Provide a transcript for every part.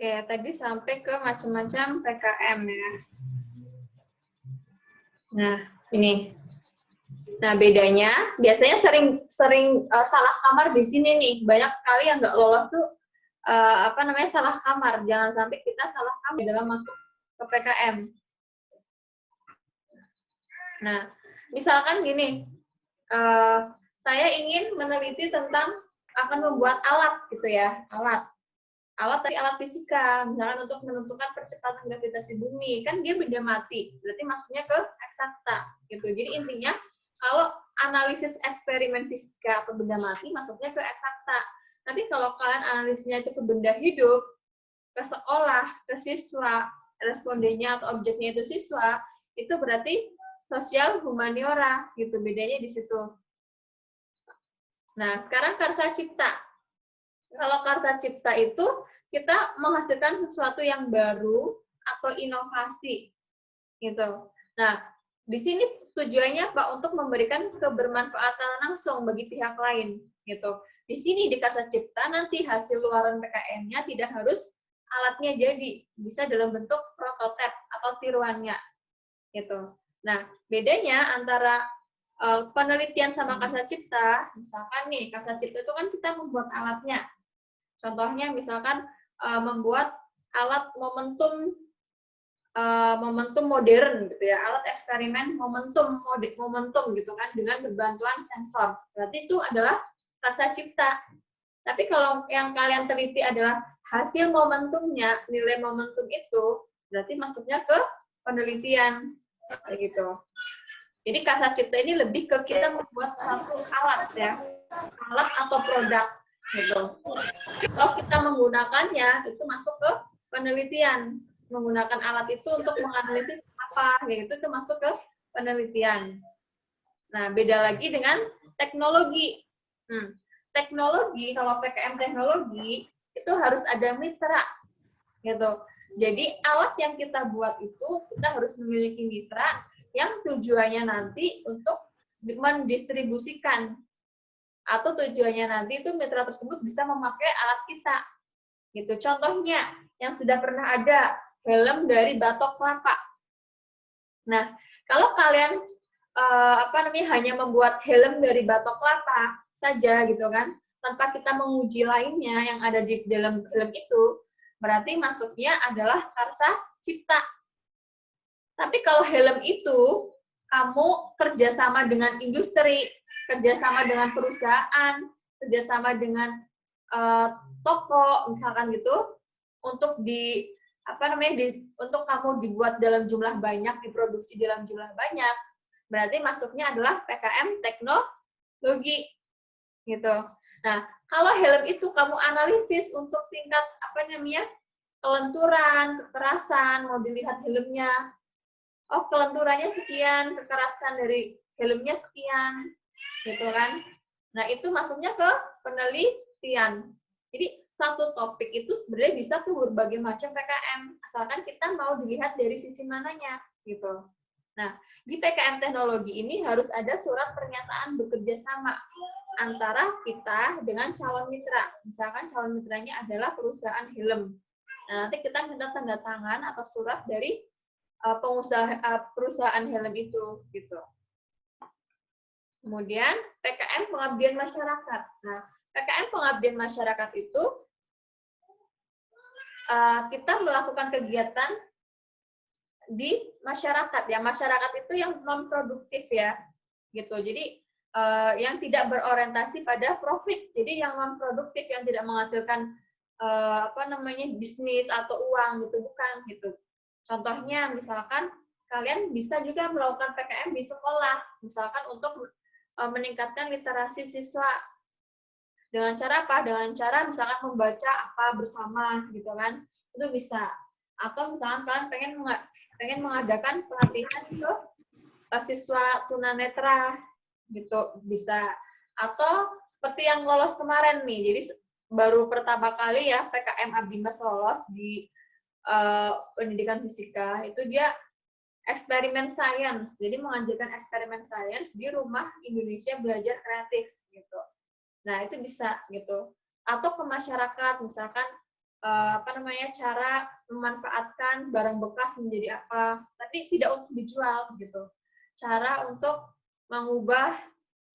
Oke, tadi sampai ke macam-macam PKM ya. Nah, ini. Nah, bedanya biasanya sering salah kamar di sini nih. Banyak sekali yang nggak lolos tuh salah kamar. Jangan sampai kita salah kamar dalam masuk ke PKM. Nah, misalkan gini, saya ingin meneliti tentang akan membuat alat gitu ya, alat fisika, misalkan untuk menentukan percepatan gravitasi bumi, kan dia benda mati, berarti maksudnya ke eksakta gitu. Jadi intinya kalau analisis eksperimen fisika atau benda mati maksudnya ke eksakta. Tapi kalau kalian analisisnya itu ke benda hidup, ke sekolah, ke siswa, respondennya atau objeknya itu siswa, itu berarti sosial humaniora gitu, bedanya di situ. Nah, sekarang karsa cipta. Kalau karsa cipta itu kita menghasilkan sesuatu yang baru atau inovasi gitu. Nah, di sini tujuannya Pak untuk memberikan kebermanfaatan langsung bagi pihak lain gitu. Di sini di karsa cipta nanti hasil luaran PKN-nya tidak harus alatnya jadi, bisa dalam bentuk prototipe atau tiruannya gitu. Nah, bedanya antara penelitian sama karsa cipta, misalkan nih karsa cipta itu kan kita membuat alatnya. Contohnya misalkan membuat alat momentum modern gitu ya, alat eksperimen momentum gitu kan dengan berbantuan sensor. Berarti itu adalah karsa cipta. Tapi kalau yang kalian teliti adalah hasil momentumnya, nilai momentum itu, berarti masuknya ke penelitian kayak gitu. Jadi karsa cipta ini lebih ke kita membuat suatu alat ya, alat atau produk gitu. Kalau kita menggunakannya itu masuk ke penelitian, menggunakan alat itu untuk menganalisis apa, gitu itu masuk ke penelitian. Nah, beda lagi dengan teknologi. Teknologi, kalau PKM teknologi itu harus ada mitra, gitu. Jadi alat yang kita buat itu kita harus memiliki mitra yang tujuannya nanti untuk mendistribusikan atau tujuannya nanti itu mitra tersebut bisa memakai alat kita. Gitu. Contohnya yang sudah pernah ada helm dari batok kelapa. Nah, kalau kalian hanya membuat helm dari batok kelapa saja gitu kan, tanpa kita menguji lainnya yang ada di dalam helm itu, berarti masuknya adalah karsa cipta. Tapi kalau helm itu kamu kerjasama dengan industri, kerjasama dengan perusahaan, kerjasama dengan toko misalkan gitu, untuk untuk kamu dibuat dalam jumlah banyak, diproduksi dalam jumlah banyak, berarti masuknya adalah PKM teknologi gitu. Nah, kalau helm itu kamu analisis untuk tingkat kelenturan, kekerasan, mau dilihat helmnya, oh kelenturannya sekian, kekerasan dari helmnya sekian, gitu kan. Nah, itu masuknya ke penelitian. Jadi, satu topik itu sebenarnya bisa ke berbagai macam PKM, asalkan kita mau dilihat dari sisi mananya, gitu. Nah, di PKM teknologi ini harus ada surat pernyataan bekerja sama antara kita dengan calon mitra. Misalkan calon mitranya adalah perusahaan helm. Nah, nanti kita minta tanda tangan atau surat dari perusahaan helm itu, gitu. Kemudian PKM pengabdian masyarakat. Nah, PKM pengabdian masyarakat itu kita melakukan kegiatan di masyarakat ya. Masyarakat itu yang non produktif ya, gitu. Jadi yang tidak berorientasi pada profit. Jadi yang non produktif yang tidak menghasilkan bisnis atau uang gitu, bukan gitu. Contohnya misalkan kalian bisa juga melakukan PKM di sekolah, misalkan untuk meningkatkan literasi siswa. Dengan cara apa? Dengan cara misalkan membaca apa bersama gitu kan. Itu bisa. Atau misalkan kalian pengen mengadakan pelatihan ke siswa tunanetra gitu, bisa. Atau seperti yang lolos kemarin nih. Jadi baru pertama kali ya PKM Abdimas lolos di pendidikan fisika, itu dia eksperimen sains. Jadi mengajarkan eksperimen sains di Rumah Indonesia Belajar Kreatif gitu. Nah, itu bisa gitu. Atau ke masyarakat, misalkan cara memanfaatkan barang bekas menjadi apa, tapi tidak untuk dijual gitu. Cara untuk mengubah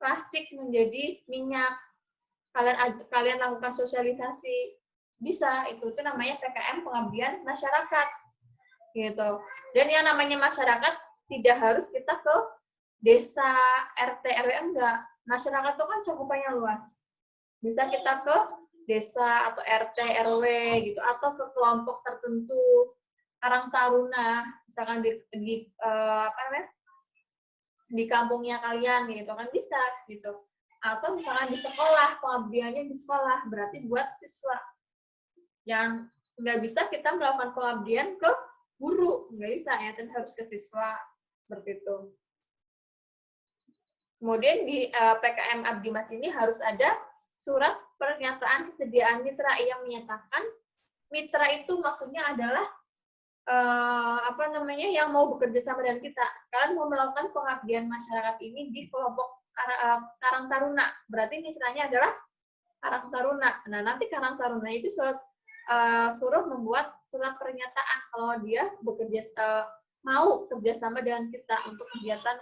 plastik menjadi minyak. Kalian lakukan sosialisasi, bisa, itu namanya PKM pengabdian masyarakat gitu. Dan yang namanya masyarakat tidak harus kita ke desa, RT, RW, enggak. Masyarakat itu kan cakupannya luas. Bisa kita ke desa atau RT, RW gitu, atau ke kelompok tertentu, Karang Taruna, misalkan di kampungnya kalian gitu kan, bisa gitu. Atau misalkan di sekolah, pengabdiannya di sekolah, berarti buat siswa. Yang nggak bisa kita melakukan pengabdian ke guru, nggak bisa ya, tapi harus ke siswa, seperti itu. Kemudian di PKM Abdi Mas ini harus ada surat pernyataan kesediaan mitra yang menyatakan mitra itu maksudnya adalah yang mau bekerja sama dengan kita. Kalian mau melakukan pengabdian masyarakat ini di kelompok Karang Taruna, berarti mitranya adalah Karang Taruna. Nah, nanti Karang Taruna itu suruh membuat surat pernyataan kalau dia mau kerjasama dengan kita untuk kegiatan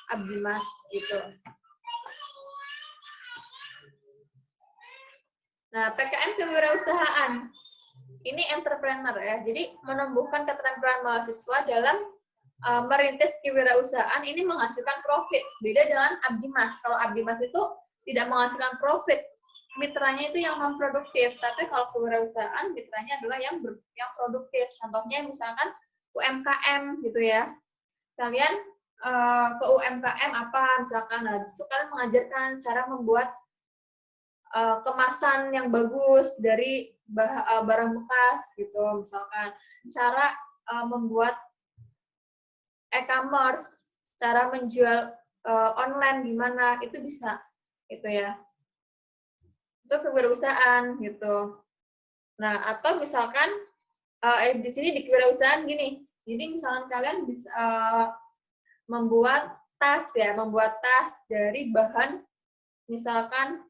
Abdi Mas gitu. Nah, PKM kewirausahaan ini entrepreneur ya, jadi menumbuhkan keterampilan mahasiswa dalam merintis kewirausahaan ini menghasilkan profit. Beda dengan Abdi Mas. Kalau Abdi Mas itu tidak menghasilkan profit, mitranya itu yang non-produktif. Tapi kalau kewirausahaan, mitranya adalah yang produktif. Contohnya misalkan UMKM gitu ya. Kalian ke UMKM apa misalkan, nah itu kalian mengajarkan cara membuat kemasan yang bagus dari barang bekas gitu, misalkan cara membuat e-commerce, cara menjual online gimana, itu bisa gitu ya. Itu kewirausahaan gitu. Nah, atau misalkan di sini di kewirausahaan gini. Jadi misalkan kalian bisa membuat tas dari bahan misalkan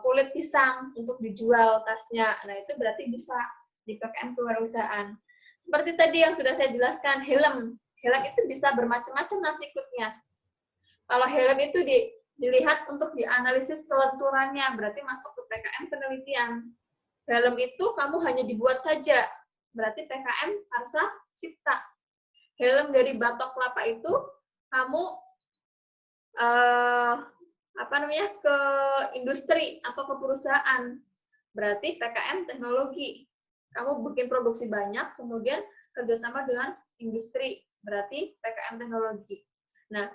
kulit pisang untuk dijual tasnya. Nah, itu berarti bisa di PKM kewirausahaan. Seperti tadi yang sudah saya jelaskan, helm. Helm itu bisa bermacam-macam nanti ikutnya. Kalau helm itu dilihat untuk dianalisis kelenturannya, berarti masuk ke PKM penelitian. Helm itu kamu hanya dibuat saja, berarti PKM karsa cipta. Helm dari batok kelapa itu kamu ke industri atau ke perusahaan, berarti PKM teknologi. Kamu bikin produksi banyak, kemudian kerjasama dengan industri, berarti PKM teknologi. Nah,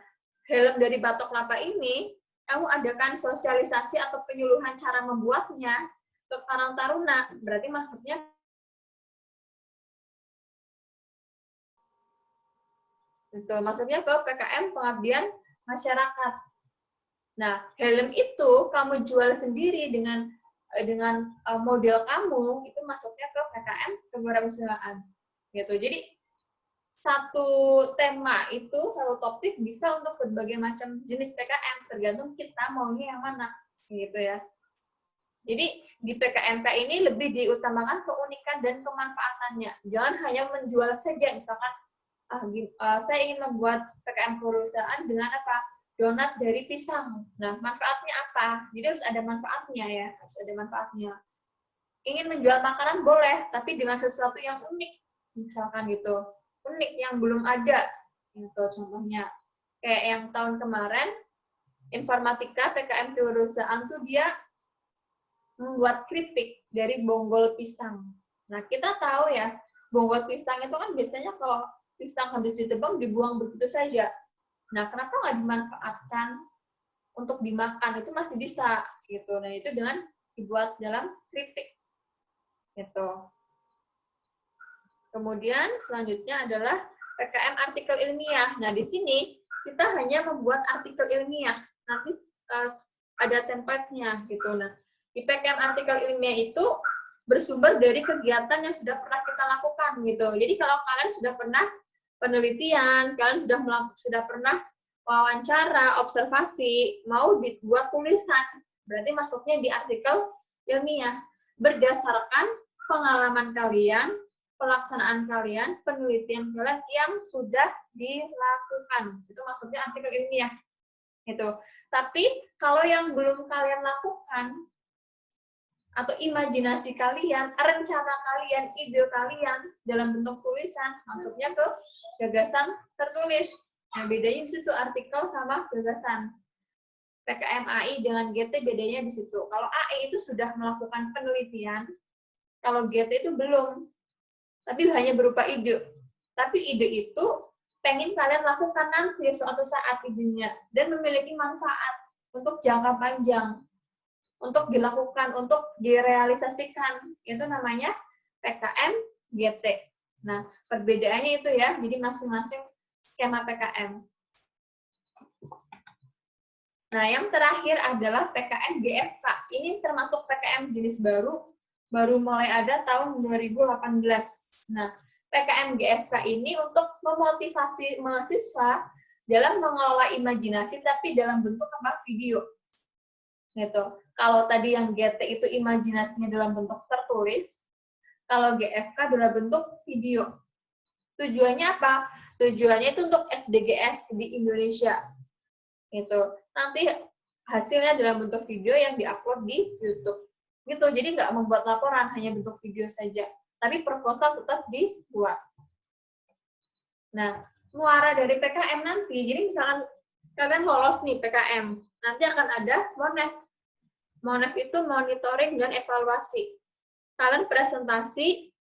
helm dari batok kelapa ini, kamu adakan sosialisasi atau penyuluhan cara membuatnya ke Karang Taruna, berarti maksudnya itu maksudnya ke PKM pengabdian masyarakat. Nah, helm itu kamu jual sendiri dengan model kamu, itu masuknya ke PKM kewirausahaan. Gitu. Jadi satu tema itu, satu topik bisa untuk berbagai macam jenis PKM, tergantung kita maunya yang mana, gitu ya. Jadi di PKMK ini lebih diutamakan keunikan dan kemanfaatannya. Jangan hanya menjual saja, misalkan saya ingin membuat PKM kewirausahaan dengan apa? Donat dari pisang. Nah, manfaatnya apa? Jadi harus ada manfaatnya ya, harus ada manfaatnya. Ingin menjual makanan boleh, tapi dengan sesuatu yang unik, misalkan gitu. Unik yang belum ada, gitu contohnya. Kayak yang tahun kemarin, informatika PKM kewirausahaan tuh dia membuat keripik dari bonggol pisang. Nah, kita tahu ya, bonggol pisang itu kan biasanya kalau pisang habis ditebang dibuang begitu saja. Nah, kenapa nggak dimanfaatkan untuk dimakan? Itu masih bisa, gitu. Nah, itu dengan dibuat dalam keripik, gitu. Kemudian selanjutnya adalah PKM artikel ilmiah. Nah, di sini kita hanya membuat artikel ilmiah. Nanti ada template-nya, gitu. Nah, di PKM artikel ilmiah itu bersumber dari kegiatan yang sudah pernah kita lakukan, gitu. Jadi kalau kalian sudah pernah penelitian, kalian sudah pernah wawancara, observasi, mau dibuat tulisan, berarti masuknya di artikel ilmiah berdasarkan pengalaman kalian, pelaksanaan kalian, penelitian kalian yang sudah dilakukan. Itu maksudnya artikel ilmiah. Gitu. Tapi kalau yang belum kalian lakukan, atau imajinasi kalian, rencana kalian, ide kalian dalam bentuk tulisan, maksudnya ke gagasan tertulis. Nah, bedanya di situ artikel sama gagasan. PKM AI dengan GT bedanya di situ. Kalau AI itu sudah melakukan penelitian, kalau GT itu belum, tapi hanya berupa ide. Tapi ide itu pengen kalian lakukan nanti suatu saat idenya, dan memiliki manfaat untuk jangka panjang, untuk dilakukan, untuk direalisasikan. Itu namanya PKM GT. Nah, perbedaannya itu ya, jadi masing-masing skema PKM. Nah, yang terakhir adalah PKM GFK. Ini termasuk PKM jenis baru mulai ada tahun 2018. Nah, PKM GFK ini untuk memotivasi mahasiswa dalam mengelola imajinasi, tapi dalam bentuk apa? Video. Gitu. Kalau tadi yang GT itu imajinasinya dalam bentuk tertulis, kalau GFK dalam bentuk video. Tujuannya apa? Tujuannya itu untuk SDGs di Indonesia. Gitu. Nanti hasilnya dalam bentuk video yang diupload di YouTube. Gitu. Jadi nggak membuat laporan, hanya bentuk video saja. Tapi proposal tetap dibuat. Nah, muara dari PKM nanti, jadi misalkan kalian lolos nih PKM, nanti akan ada MONEF. MONEF itu monitoring dan evaluasi. Kalian presentasi,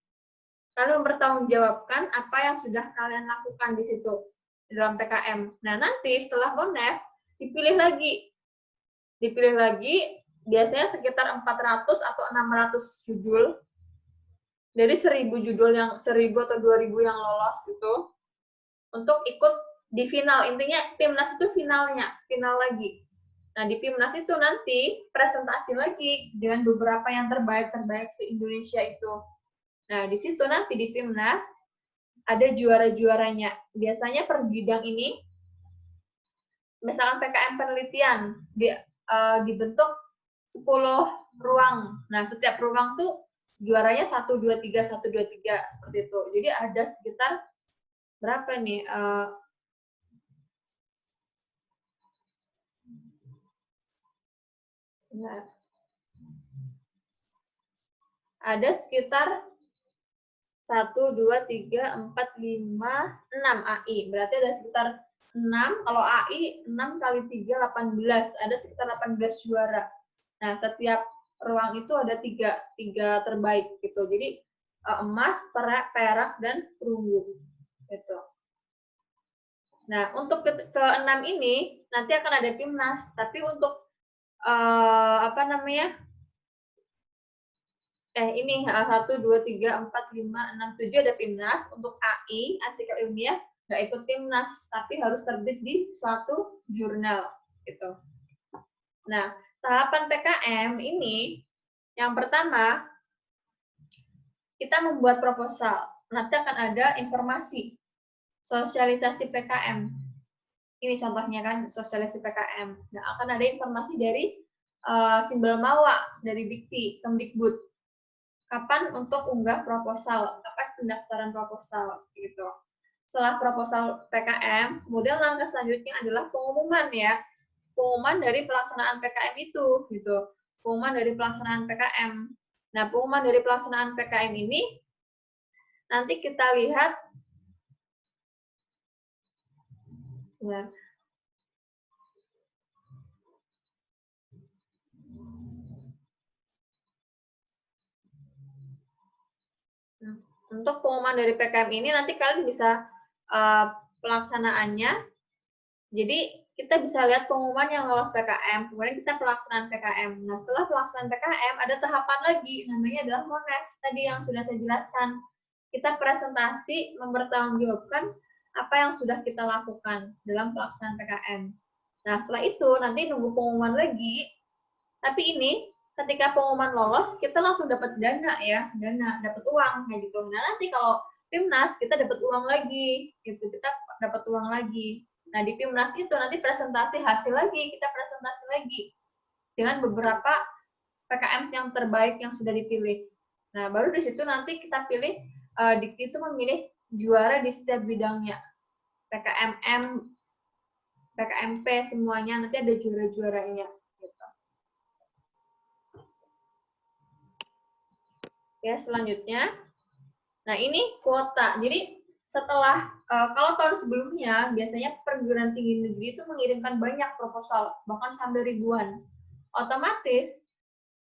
kalian mempertanggungjawabkan apa yang sudah kalian lakukan di situ dalam PKM. Nah, nanti setelah MONEF dipilih lagi, biasanya sekitar 400 atau 600 judul dari 1000 judul yang 1000 atau 2000 yang lolos itu untuk ikut di final. Intinya PIMNAS itu final lagi. Nah, di PIMNAS itu nanti presentasi lagi dengan beberapa yang terbaik se-Indonesia itu. Nah, di situ nanti di PIMNAS ada juara-juaranya. Biasanya per bidang ini, misalkan PKM penelitian, dibentuk 10 ruang. Nah, setiap ruang tuh juaranya 1, 2, 3, 1, 2, 3, seperti itu. Jadi ada sekitar berapa nih? Ada sekitar 1, 2, 3, 4, 5, 6 AI. Berarti ada sekitar 6, kalau AI 6 kali 3, 18. Ada sekitar 18 juara. Nah, setiap ruang itu ada 3 terbaik gitu. Jadi emas, perak, dan perunggu. Gitu. Nah, untuk ke-6 ini nanti akan ada PIMNAS, tapi untuk ini 1, 2, 3, 4, 5, 6, 7 ada PIMNAS. Untuk AI, artikel ilmiah, nggak ikut PIMNAS, tapi harus terbit di suatu jurnal. Gitu. Nah, tahapan PKM ini, yang pertama, kita membuat proposal. Nanti akan ada informasi, sosialisasi PKM. Ini contohnya kan, sosialisasi PKM. Nah, akan ada informasi dari simbol MAWA, dari Dikti, Kemdikbud. Kapan untuk unggah proposal, kapan pendaftaran proposal, gitu. Setelah proposal PKM, kemudian langkah selanjutnya adalah pengumuman ya, pengumuman dari pelaksanaan PKM itu, gitu. Pengumuman dari pelaksanaan PKM. Nah, pengumuman dari pelaksanaan PKM ini nanti kita lihat. Nah, untuk pengumuman dari PKM ini nanti kalian bisa pelaksanaannya. Jadi kita bisa lihat pengumuman yang lolos PKM, kemudian kita pelaksanaan PKM. Nah, setelah pelaksanaan PKM ada tahapan lagi, namanya adalah MONEF. Tadi yang sudah saya jelaskan. Kita presentasi mempertanggungjawabkan apa yang sudah kita lakukan dalam pelaksanaan PKM. Nah, setelah itu nanti nunggu pengumuman lagi. Tapi ini ketika pengumuman lolos, kita langsung dapat dana ya, dapat uang kayak gitu. Nah, nanti kalau PIMNAS kita dapat uang lagi, gitu. Kita dapat uang lagi. Nah, di PIMNAS itu nanti presentasi hasil lagi, kita presentasi lagi dengan beberapa PKM yang terbaik yang sudah dipilih. Nah, baru di situ nanti kita pilih, Dikti itu memilih juara di setiap bidangnya. PKMM, PKMP, semuanya nanti ada juara-juaranya. Gitu. Ya, selanjutnya. Nah, ini kuota. Jadi, setelah, kalau tahun sebelumnya, biasanya perguruan tinggi negeri itu mengirimkan banyak proposal, bahkan sampai ribuan. Otomatis,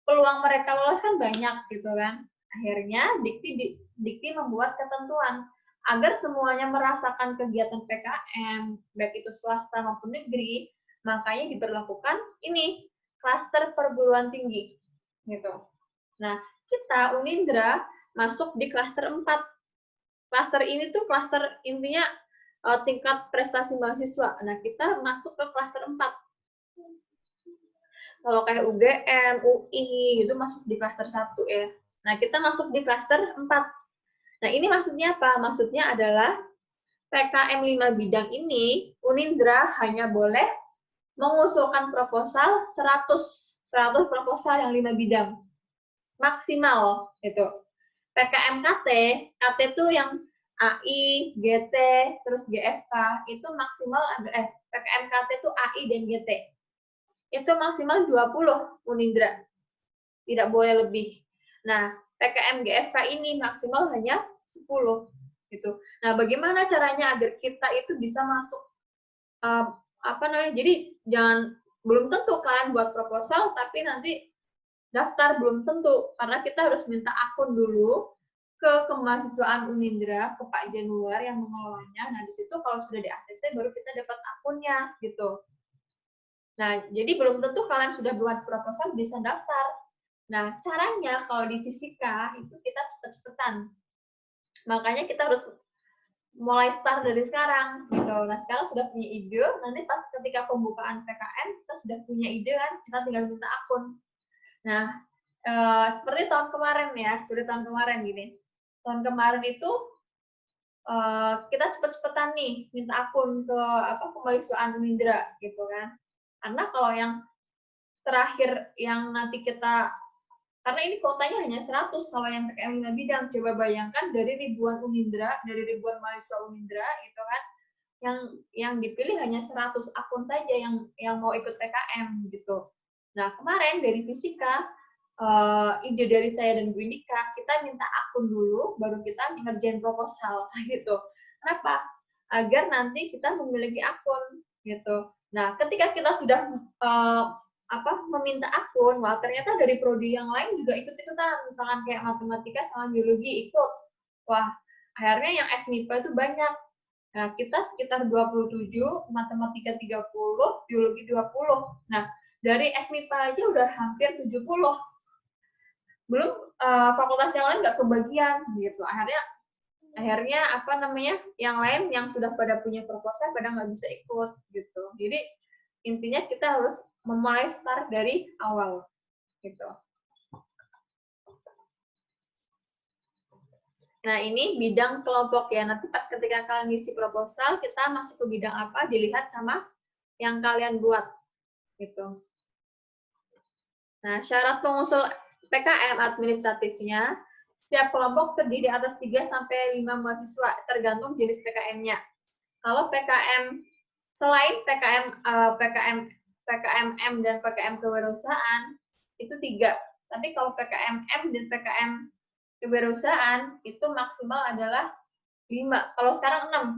peluang mereka lolos kan banyak, gitu kan. Akhirnya, Dikti membuat ketentuan agar semuanya merasakan kegiatan PKM, baik itu swasta maupun negeri, makanya diberlakukan ini, klaster perguruan tinggi. Gitu. Nah, kita Unindra masuk di klaster 4. Klaster ini tuh klaster intinya tingkat prestasi mahasiswa. Nah, kita masuk ke klaster 4. Kalau kayak UGM, UI, itu masuk di klaster 1 ya. Nah, kita masuk di klaster 4. Nah, ini maksudnya apa? Maksudnya adalah PKM 5 bidang ini, Unindra hanya boleh mengusulkan proposal 100 proposal yang 5 bidang. Maksimal, gitu. PKM KT itu yang AI, GT, terus GFK, itu maksimal, PKM KT itu AI dan GT. Itu maksimal 20 Unindra. Tidak boleh lebih. Nah, PKM GFK ini maksimal hanya 10 gitu. Nah, bagaimana caranya agar kita itu bisa masuk jadi belum tentu kalian buat proposal tapi nanti daftar belum tentu karena kita harus minta akun dulu ke kemahasiswaan Unindra, ke Pak Januar yang mengelolanya. Nah, di situ kalau sudah di ACC baru kita dapat akunnya gitu. Nah, jadi belum tentu kalian sudah buat proposal bisa daftar. Nah, caranya kalau di fisika itu kita cepet-cepetan. Makanya kita harus mulai start dari sekarang. Gitu. Nah, sekarang sudah punya ide, nanti pas ketika pembukaan PKM, kita sudah punya ide kan, kita tinggal minta akun. Nah, seperti tahun kemarin ya, seperti tahun kemarin gini. Tahun kemarin itu kita cepet-cepetan nih minta akun ke kemahasiswaan Unindra gitu kan. Karena kalau yang terakhir yang nanti kita, karena ini kuotanya hanya 100 kalau yang PKM 5 bidang, coba bayangkan dari ribuan Unindra, dari ribuan mahasiswa Unindra gitu kan, yang dipilih hanya 100 akun saja yang mau ikut PKM gitu. Nah, kemarin dari fisika, ide dari saya dan Bu Indika, kita minta akun dulu, baru kita ngerjain proposal gitu. Kenapa? Agar nanti kita memiliki akun gitu. Nah, ketika kita sudah meminta akun, wah ternyata dari prodi yang lain juga ikut-ikutan, misalkan kayak matematika sama biologi ikut. Wah, akhirnya yang FMIPA itu banyak. Nah, kita sekitar 27, matematika 30, biologi 20. Nah, dari FMIPA aja udah hampir 70. Belum fakultas yang lain nggak kebagian gitu. Akhirnya yang lain yang sudah pada punya proposal pada nggak bisa ikut gitu. Jadi intinya kita harus memulai start dari awal gitu. Nah, ini bidang kelompok ya. Nanti pas ketika kalian ngisi proposal, kita masuk ke bidang apa dilihat sama yang kalian buat gitu. Nah, syarat pengusul PKM administratifnya, setiap kelompok terdiri atas 3 sampai 5 mahasiswa tergantung jenis PKM-nya. Kalau PKM selain PKMM dan PKM kewirausahaan itu 3. Tapi kalau PKMM dan PKM kewirausahaan itu maksimal adalah 5. Kalau sekarang 6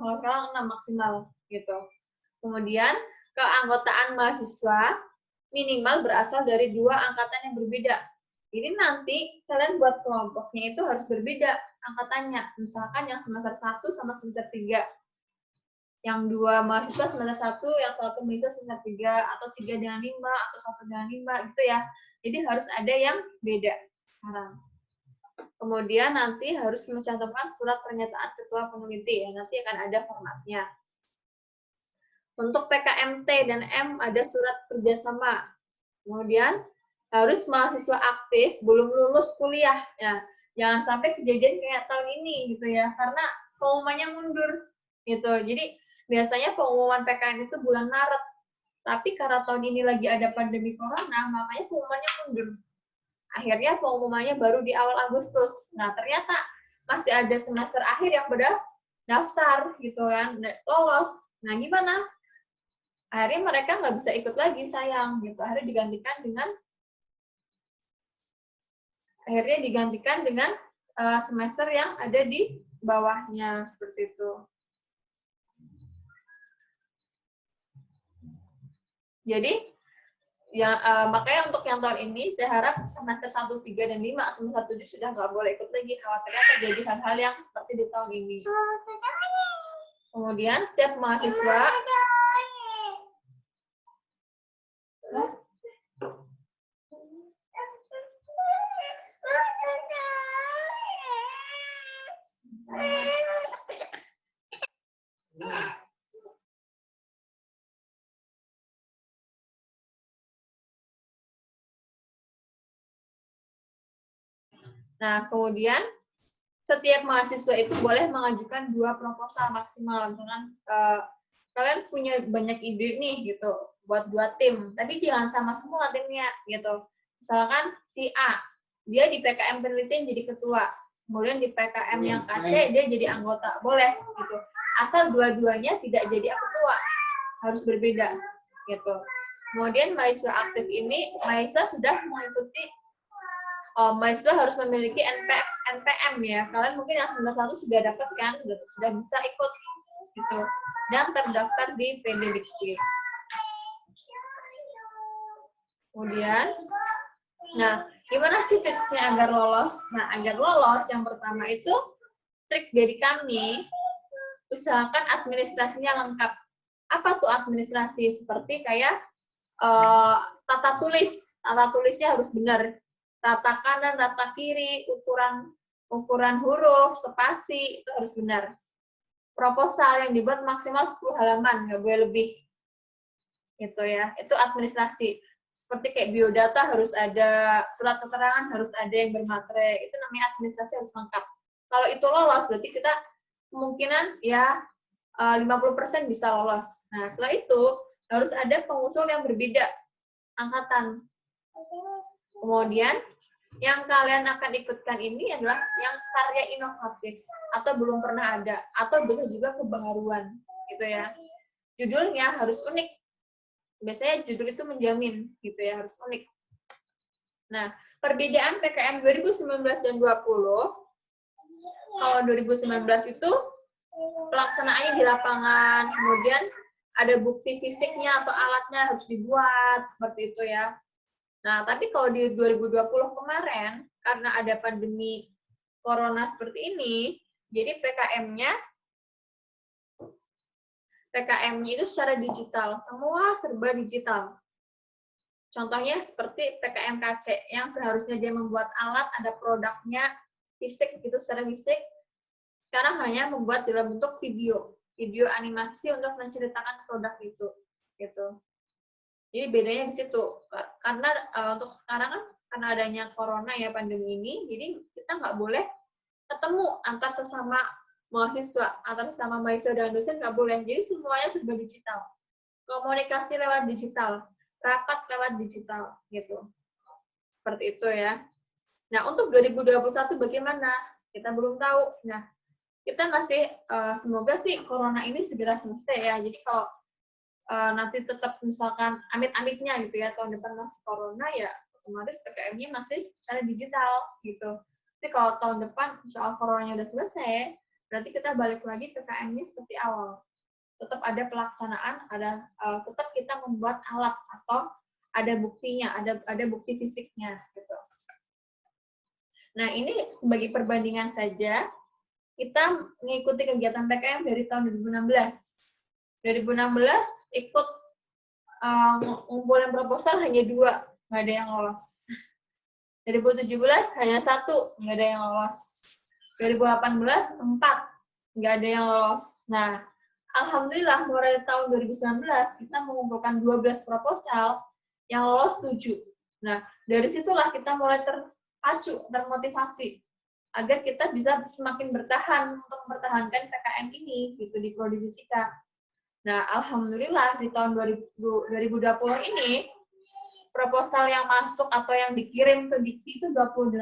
maksimal gitu. Kemudian keanggotaan mahasiswa minimal berasal dari 2 angkatan yang berbeda. Jadi nanti kalian buat kelompoknya itu harus berbeda angkatannya. Misalkan yang semester 1 sama semester 3. Yang 2 mahasiswa semester 1, yang 1 mahasiswa semester 3, atau 3 dengan 5, atau 1 dengan 5, gitu ya. Jadi harus ada yang beda sekarang. Kemudian nanti harus mencantumkan surat pernyataan ketua peneliti ya, nanti akan ada formatnya. Untuk PKMT dan M ada surat kerjasama. Kemudian harus mahasiswa aktif belum lulus kuliah ya. Jangan sampai kejadian kayak tahun ini gitu ya, karena pengumumannya mundur gitu. Jadi biasanya pengumuman PKM itu bulan Maret. Tapi karena tahun ini lagi ada pandemi corona, makanya pengumumannya mundur. Akhirnya pengumumannya baru di awal Agustus. Nah, ternyata masih ada semester akhir yang pada daftar gitu kan, lolos. Nah, gimana? Akhirnya mereka nggak bisa ikut lagi, sayang gitu. Akhirnya digantikan dengan semester yang ada di bawahnya, seperti itu. Jadi ya, makanya untuk yang tahun ini saya harap semester 1, 3, dan 5, semester 7 sudah nggak boleh ikut lagi, khawatirnya terjadi hal-hal yang seperti di tahun ini. Kemudian setiap mahasiswa Nah, kemudian setiap mahasiswa itu boleh mengajukan 2 proposal maksimal. Misalkan kalian punya banyak ide nih gitu buat 2 tim, tapi jangan sama semua timnya gitu. Misalkan si A, dia di PKM penelitian jadi ketua, kemudian di PKM yang KC dia jadi anggota, boleh gitu. Asal dua-duanya tidak jadi ketua, harus berbeda gitu. Kemudian mahasiswa aktif ini, mahasiswa sudah mengikuti mahasiswa harus memiliki NPM ya. Kalian mungkin yang semester 1 sudah dapat kan, sudah bisa ikut gitu. Dan terdaftar di PDDikti. Kemudian, nah, gimana sih tipsnya agar lolos? Nah, agar lolos, yang pertama itu trik dari kami, usahakan administrasinya lengkap. Apa tuh administrasi? Seperti kayak tata tulisnya harus benar. Rata kanan, rata kiri, ukuran huruf, spasi, itu harus benar. Proposal yang dibuat maksimal 10 halaman, nggak boleh lebih. Gitu ya, itu administrasi. Seperti kayak biodata harus ada, surat keterangan harus ada yang bermaterai, itu namanya administrasi harus lengkap. Kalau itu lolos, berarti kita kemungkinan ya 50% bisa lolos. Nah, setelah itu harus ada pengusul yang berbeda angkatan. Kemudian yang kalian akan ikutkan ini adalah yang karya inovatif atau belum pernah ada atau bisa juga kebaharuan gitu ya. Judulnya harus unik. Biasanya judul itu menjamin gitu ya, harus unik. Nah, perbedaan PKM 2019 dan 20, kalau 2019 itu pelaksanaannya di lapangan, kemudian ada bukti fisiknya atau alatnya harus dibuat, seperti itu ya. Nah, tapi kalau di 2020 kemarin, karena ada pandemi corona seperti ini, jadi PKM-nya itu secara digital, semua serba digital. Contohnya seperti PKM KC, yang seharusnya dia membuat alat, ada produknya, fisik gitu secara fisik, sekarang hanya membuat dalam bentuk video animasi untuk menceritakan produk itu, gitu. Jadi bedanya di situ, karena untuk sekarang kan karena adanya corona ya, pandemi ini, jadi kita nggak boleh ketemu antar sesama mahasiswa, antar sesama mahasiswa dan dosen nggak boleh. Jadi semuanya serba digital, komunikasi lewat digital, rapat lewat digital, gitu. Seperti itu ya. Nah, untuk 2021 bagaimana? Kita belum tahu. Nah, kita masih semoga sih corona ini segera selesai ya. Jadi kalau nanti tetap misalkan amit-amitnya gitu ya, tahun depan masih corona ya, otomatis PKM-nya masih secara digital gitu. Tapi kalau tahun depan soal coronanya udah selesai, berarti kita balik lagi PKM-nya seperti awal. Tetap ada pelaksanaan, tetap kita membuat alat atau ada buktinya, ada bukti fisiknya gitu. Nah, ini sebagai perbandingan saja, kita mengikuti kegiatan PKM dari tahun 2016. 2016 ikut ngumpulin proposal hanya 2, nggak ada yang lolos. 2017 hanya 1, nggak ada yang lolos. 2018 4, nggak ada yang lolos. Nah, alhamdulillah mulai tahun 2019 kita mengumpulkan 12 proposal, yang lolos 7. Nah, dari situlah kita mulai terpacu, termotivasi agar kita bisa semakin bertahan untuk mempertahankan PKM ini gitu di Prodi Fisika. Nah, alhamdulillah di tahun 2020 ini proposal yang masuk atau yang dikirim ke Dikti itu 28,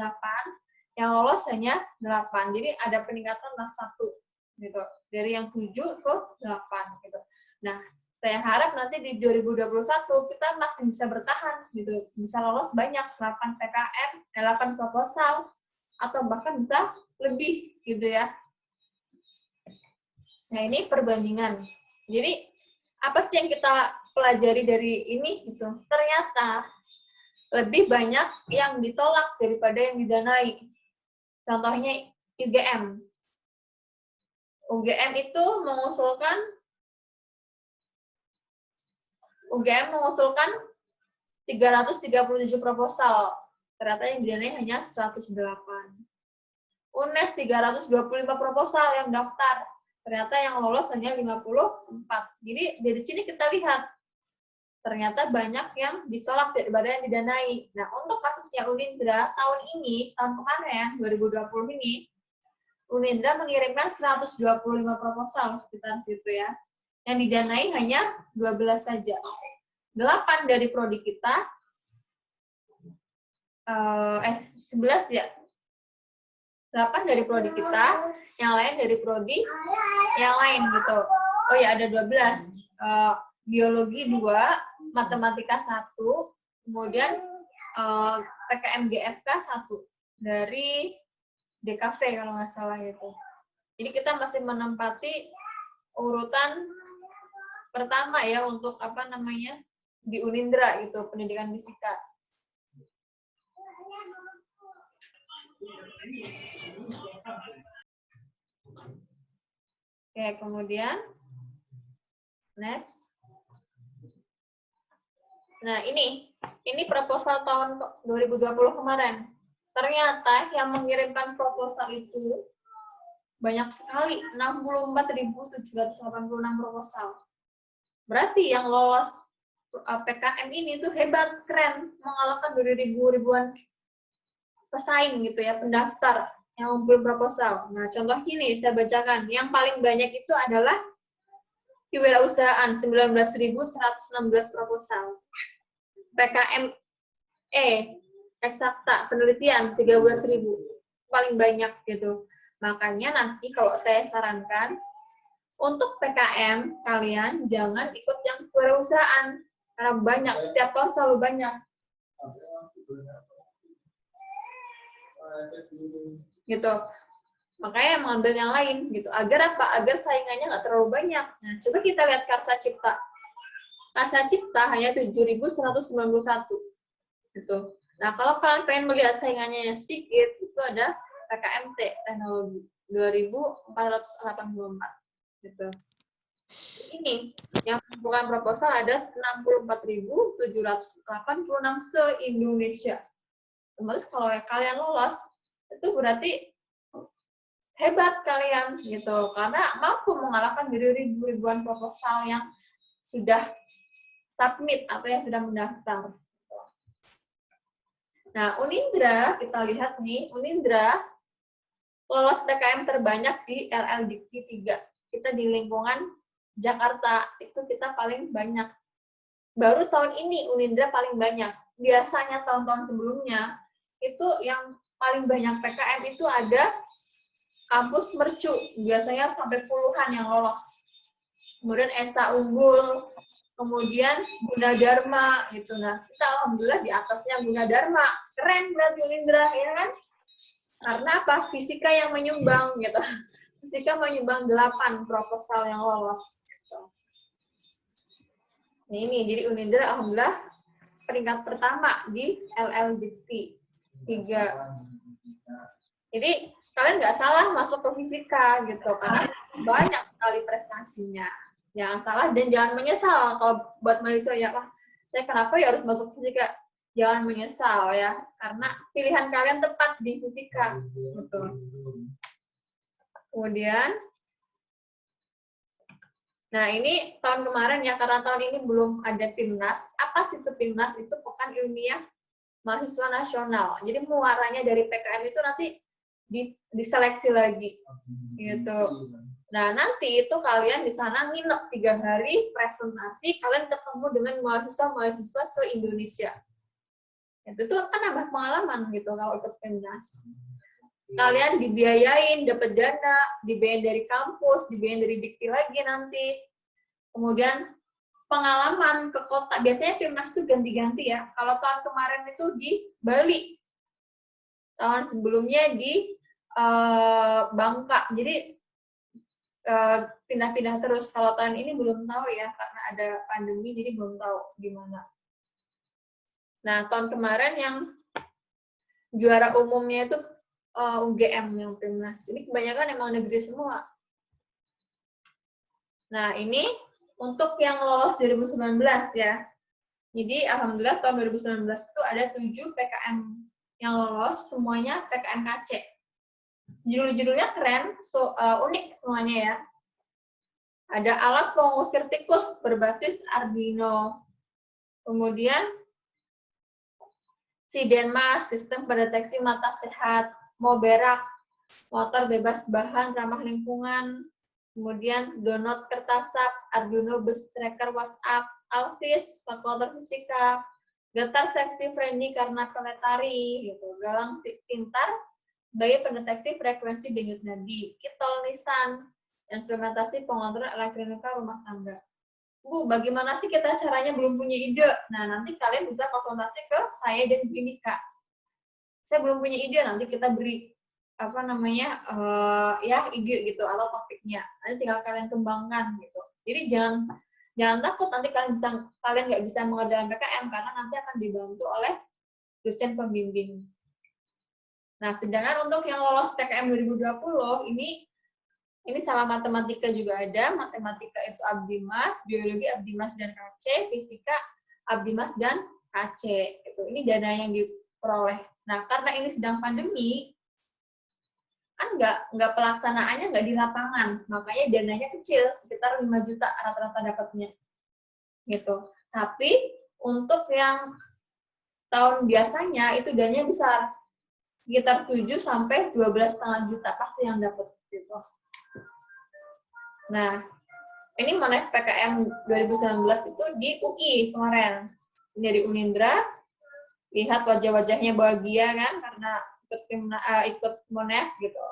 yang lolos hanya 8. Jadi ada peningkatan lah 1 gitu. Dari yang 7 ke 8 gitu. Nah, saya harap nanti di 2021 kita masih bisa bertahan gitu. Bisa lolos banyak 8 PKM, 8 proposal atau bahkan bisa lebih gitu ya. Nah, ini perbandingan. Jadi apa sih yang kita pelajari dari ini gitu? Ternyata lebih banyak yang ditolak daripada yang didanai. Contohnya UGM. UGM itu mengusulkan 337 proposal. Ternyata yang didanai hanya 108. UNES 325 proposal yang daftar. Ternyata yang lolos hanya 54. Jadi dari sini kita lihat ternyata banyak yang ditolak daripada yang didanai. Nah, untuk kasusnya Unindra tahun ini, tahun kemarin 2020 ini, Unindra mengirimkan 125 proposal sekitar situ ya. Yang didanai hanya 12 saja. 8 dari prodi kita, 11 ya. 8 dari prodi kita, yang lain dari prodi yang lain gitu. Oh ya, ada 12. Biologi 2, matematika 1, kemudian PKM GFK 1 dari DKV kalau nggak salah gitu. Jadi kita masih menempati urutan pertama ya untuk apa namanya di Unindra gitu, pendidikan fisika. Oke, kemudian next. Nah, ini proposal tahun 2020 kemarin. Ternyata yang mengirimkan proposal itu banyak sekali, 64.786 proposal. Berarti yang lolos PKM ini tuh hebat, keren, mengalahkan dari ribuan pesaing gitu ya, pendaftar yang ngumpul proposal. Nah, contoh ini saya bacakan. Yang paling banyak itu adalah kewirausahaan, 19.116 proposal. PKM eksakta, penelitian, 13.000. Paling banyak gitu. Makanya nanti kalau saya sarankan, untuk PKM, kalian jangan ikut yang kewirausahaan. Karena banyak, setiap tahun selalu banyak. Gitu. Makanya mengambil yang lain gitu. Agar apa? Agar saingannya nggak terlalu banyak. Nah, coba kita lihat Karsa Cipta. Karsa Cipta hanya 7.191 gitu. Nah, kalau kalian pengen melihat saingannya yang sedikit, itu ada PKMT teknologi 2.484 gitu. Ini yang mengumpulkan proposal ada 64.786 se-Indonesia. Terus kalau kalian lolos, itu berarti hebat kalian gitu, karena mampu mengalahkan dari ribuan proposal yang sudah submit atau yang sudah mendaftar. Nah, Unindra, kita lihat nih, Unindra lolos PKM terbanyak di LL Dikti 3. Kita di lingkungan Jakarta, itu kita paling banyak. Baru tahun ini Unindra paling banyak. Biasanya tahun-tahun sebelumnya, itu yang paling banyak PKM itu ada kampus Mercu, biasanya sampai puluhan yang lolos. Kemudian Esa Unggul, kemudian Gunadarma gitu. Nah, kita alhamdulillah di atasnya Gunadarma. Keren berarti Unindra ya kan? Karena apa? Fisika yang menyumbang gitu. Fisika menyumbang 8 proposal yang lolos. Gitu. Nah, ini jadi Unindra alhamdulillah peringkat pertama di LL Dikti 3. Jadi kalian nggak salah masuk ke fisika gitu, karena banyak sekali prestasinya. Jangan salah dan jangan menyesal kalau buat mahasiswa ya, wah saya kenapa ya harus masuk fisika? Jangan menyesal ya, karena pilihan kalian tepat di fisika. Gitu. Kemudian, nah ini tahun kemarin ya, karena tahun ini belum ada Timnas. Apa sih itu Timnas? Itu Pekan Ilmiah Mahasiswa Nasional. Jadi muaranya dari PKM itu nanti diseleksi lagi gitu. Nah, nanti itu kalian di sana nginep 3 hari presentasi, kalian ketemu dengan mahasiswa-mahasiswa se-Indonesia. Itu tuh kan nambah pengalaman gitu kalau ikut PEMNAS. Kalian dibiayain, dapat dana, dibiayain dari kampus, dibiayain dari Dikti lagi nanti. Kemudian pengalaman ke kota, biasanya PEMNAS itu ganti-ganti ya. Kalau tahun kemarin itu di Bali, tahun sebelumnya di Bangka. Jadi pindah-pindah terus. Kalau tahun ini belum tahu ya, karena ada pandemi, jadi belum tahu gimana. Nah, tahun kemarin yang juara umumnya itu UGM yang PEMNAS. Ini kebanyakan emang negeri semua. Nah, ini untuk yang lolos 2019 ya. Jadi, alhamdulillah tahun 2019 itu ada 7 PKM yang lolos, semuanya PKM KC. Judul-judulnya keren, unik semuanya ya. Ada alat pengusir tikus berbasis Arduino. Kemudian Sidenmas, sistem pendeteksi mata sehat, Moberak, motor bebas bahan ramah lingkungan, kemudian Donut Kertasap, Arduino Bus Tracker WhatsApp, Alvis, kalkulator fisika, getar seksi friendly karena planetari, gitu, galang pintar sebagai pendeteksi frekuensi denyut nadi, kitol Nissan, instrumentasi pengontrol elektronika rumah tangga. Bu, bagaimana sih kita caranya, belum punya ide? Nah, nanti kalian bisa konsultasi ke saya dan Bu Inika. Saya belum punya ide, nanti kita beri apa namanya ya ide gitu atau topiknya. Nanti tinggal kalian kembangkan gitu. Jadi jangan takut nanti kalian nggak bisa mengerjakan PKM karena nanti akan dibantu oleh dosen pembimbing. Nah, sedangkan untuk yang lolos PKM 2020 ini sama matematika juga ada, matematika itu Abdimas, biologi Abdimas dan KC, fisika Abdimas dan KC. Itu ini dana yang diperoleh. Nah, karena ini sedang pandemi, kan nggak pelaksanaannya nggak di lapangan, makanya dananya kecil, sekitar 5 juta rata-rata dapatnya. Gitu. Tapi untuk yang tahun biasanya itu dananya besar, sekitar 7 sampai 12,5 juta pasti yang dapat gitu. Nah, ini Monef PKM 2019 itu di UI kemarin. Ini dari Unindra, lihat wajah-wajahnya bahagia kan, karena ikut Monef gitu.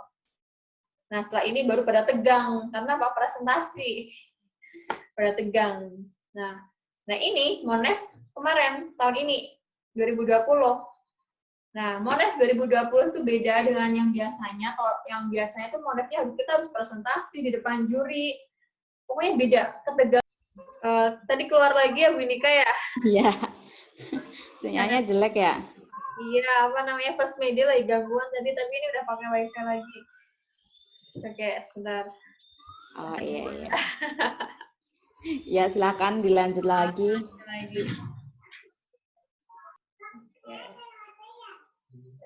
Nah, setelah ini baru pada tegang, karena apa? Presentasi. Pada tegang. Nah ini Monef kemarin, tahun ini, 2020. Nah, Monef 2020 itu beda dengan yang biasanya. Kalau yang biasanya itu Monefnya kita harus presentasi di depan juri. Pokoknya beda, ketegangan. Tadi keluar lagi ya Bu Nika ya? Iya. Sinyalnya jelek ya? Iya, apa namanya, first media lagi gangguan tadi, tapi ini udah pakai wifi lagi. Oke, sebentar. Oh iya. Ya, silakan dilanjut lagi. Oke.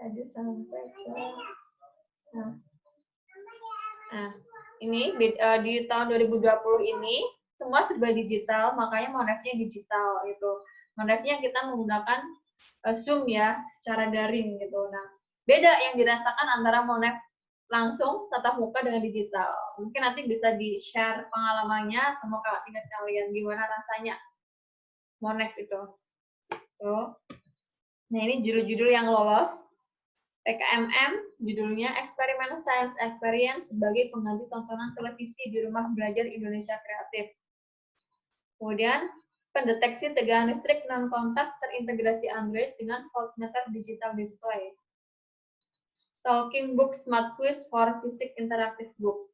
Tadi sampai ke nah ini di tahun 2020 ini semua serba digital, makanya Monefnya digital gitu. Monefnya kita menggunakan Zoom ya, secara daring gitu. Nah, beda yang dirasakan antara Monef langsung tatap muka dengan digital. Mungkin nanti bisa di-share pengalamannya sama kakak tingkat kalian, gimana rasanya Monef itu. Tuh. Nah, ini judul-judul yang lolos. PKMM, judulnya Eksperimen Science Experience sebagai pengganti tontonan televisi di Rumah Belajar Indonesia Kreatif. Kemudian, pendeteksi tegangan listrik non-kontak terintegrasi Android dengan voltmeter digital display. Talking Book Smart Quiz for Physics Interactive Book.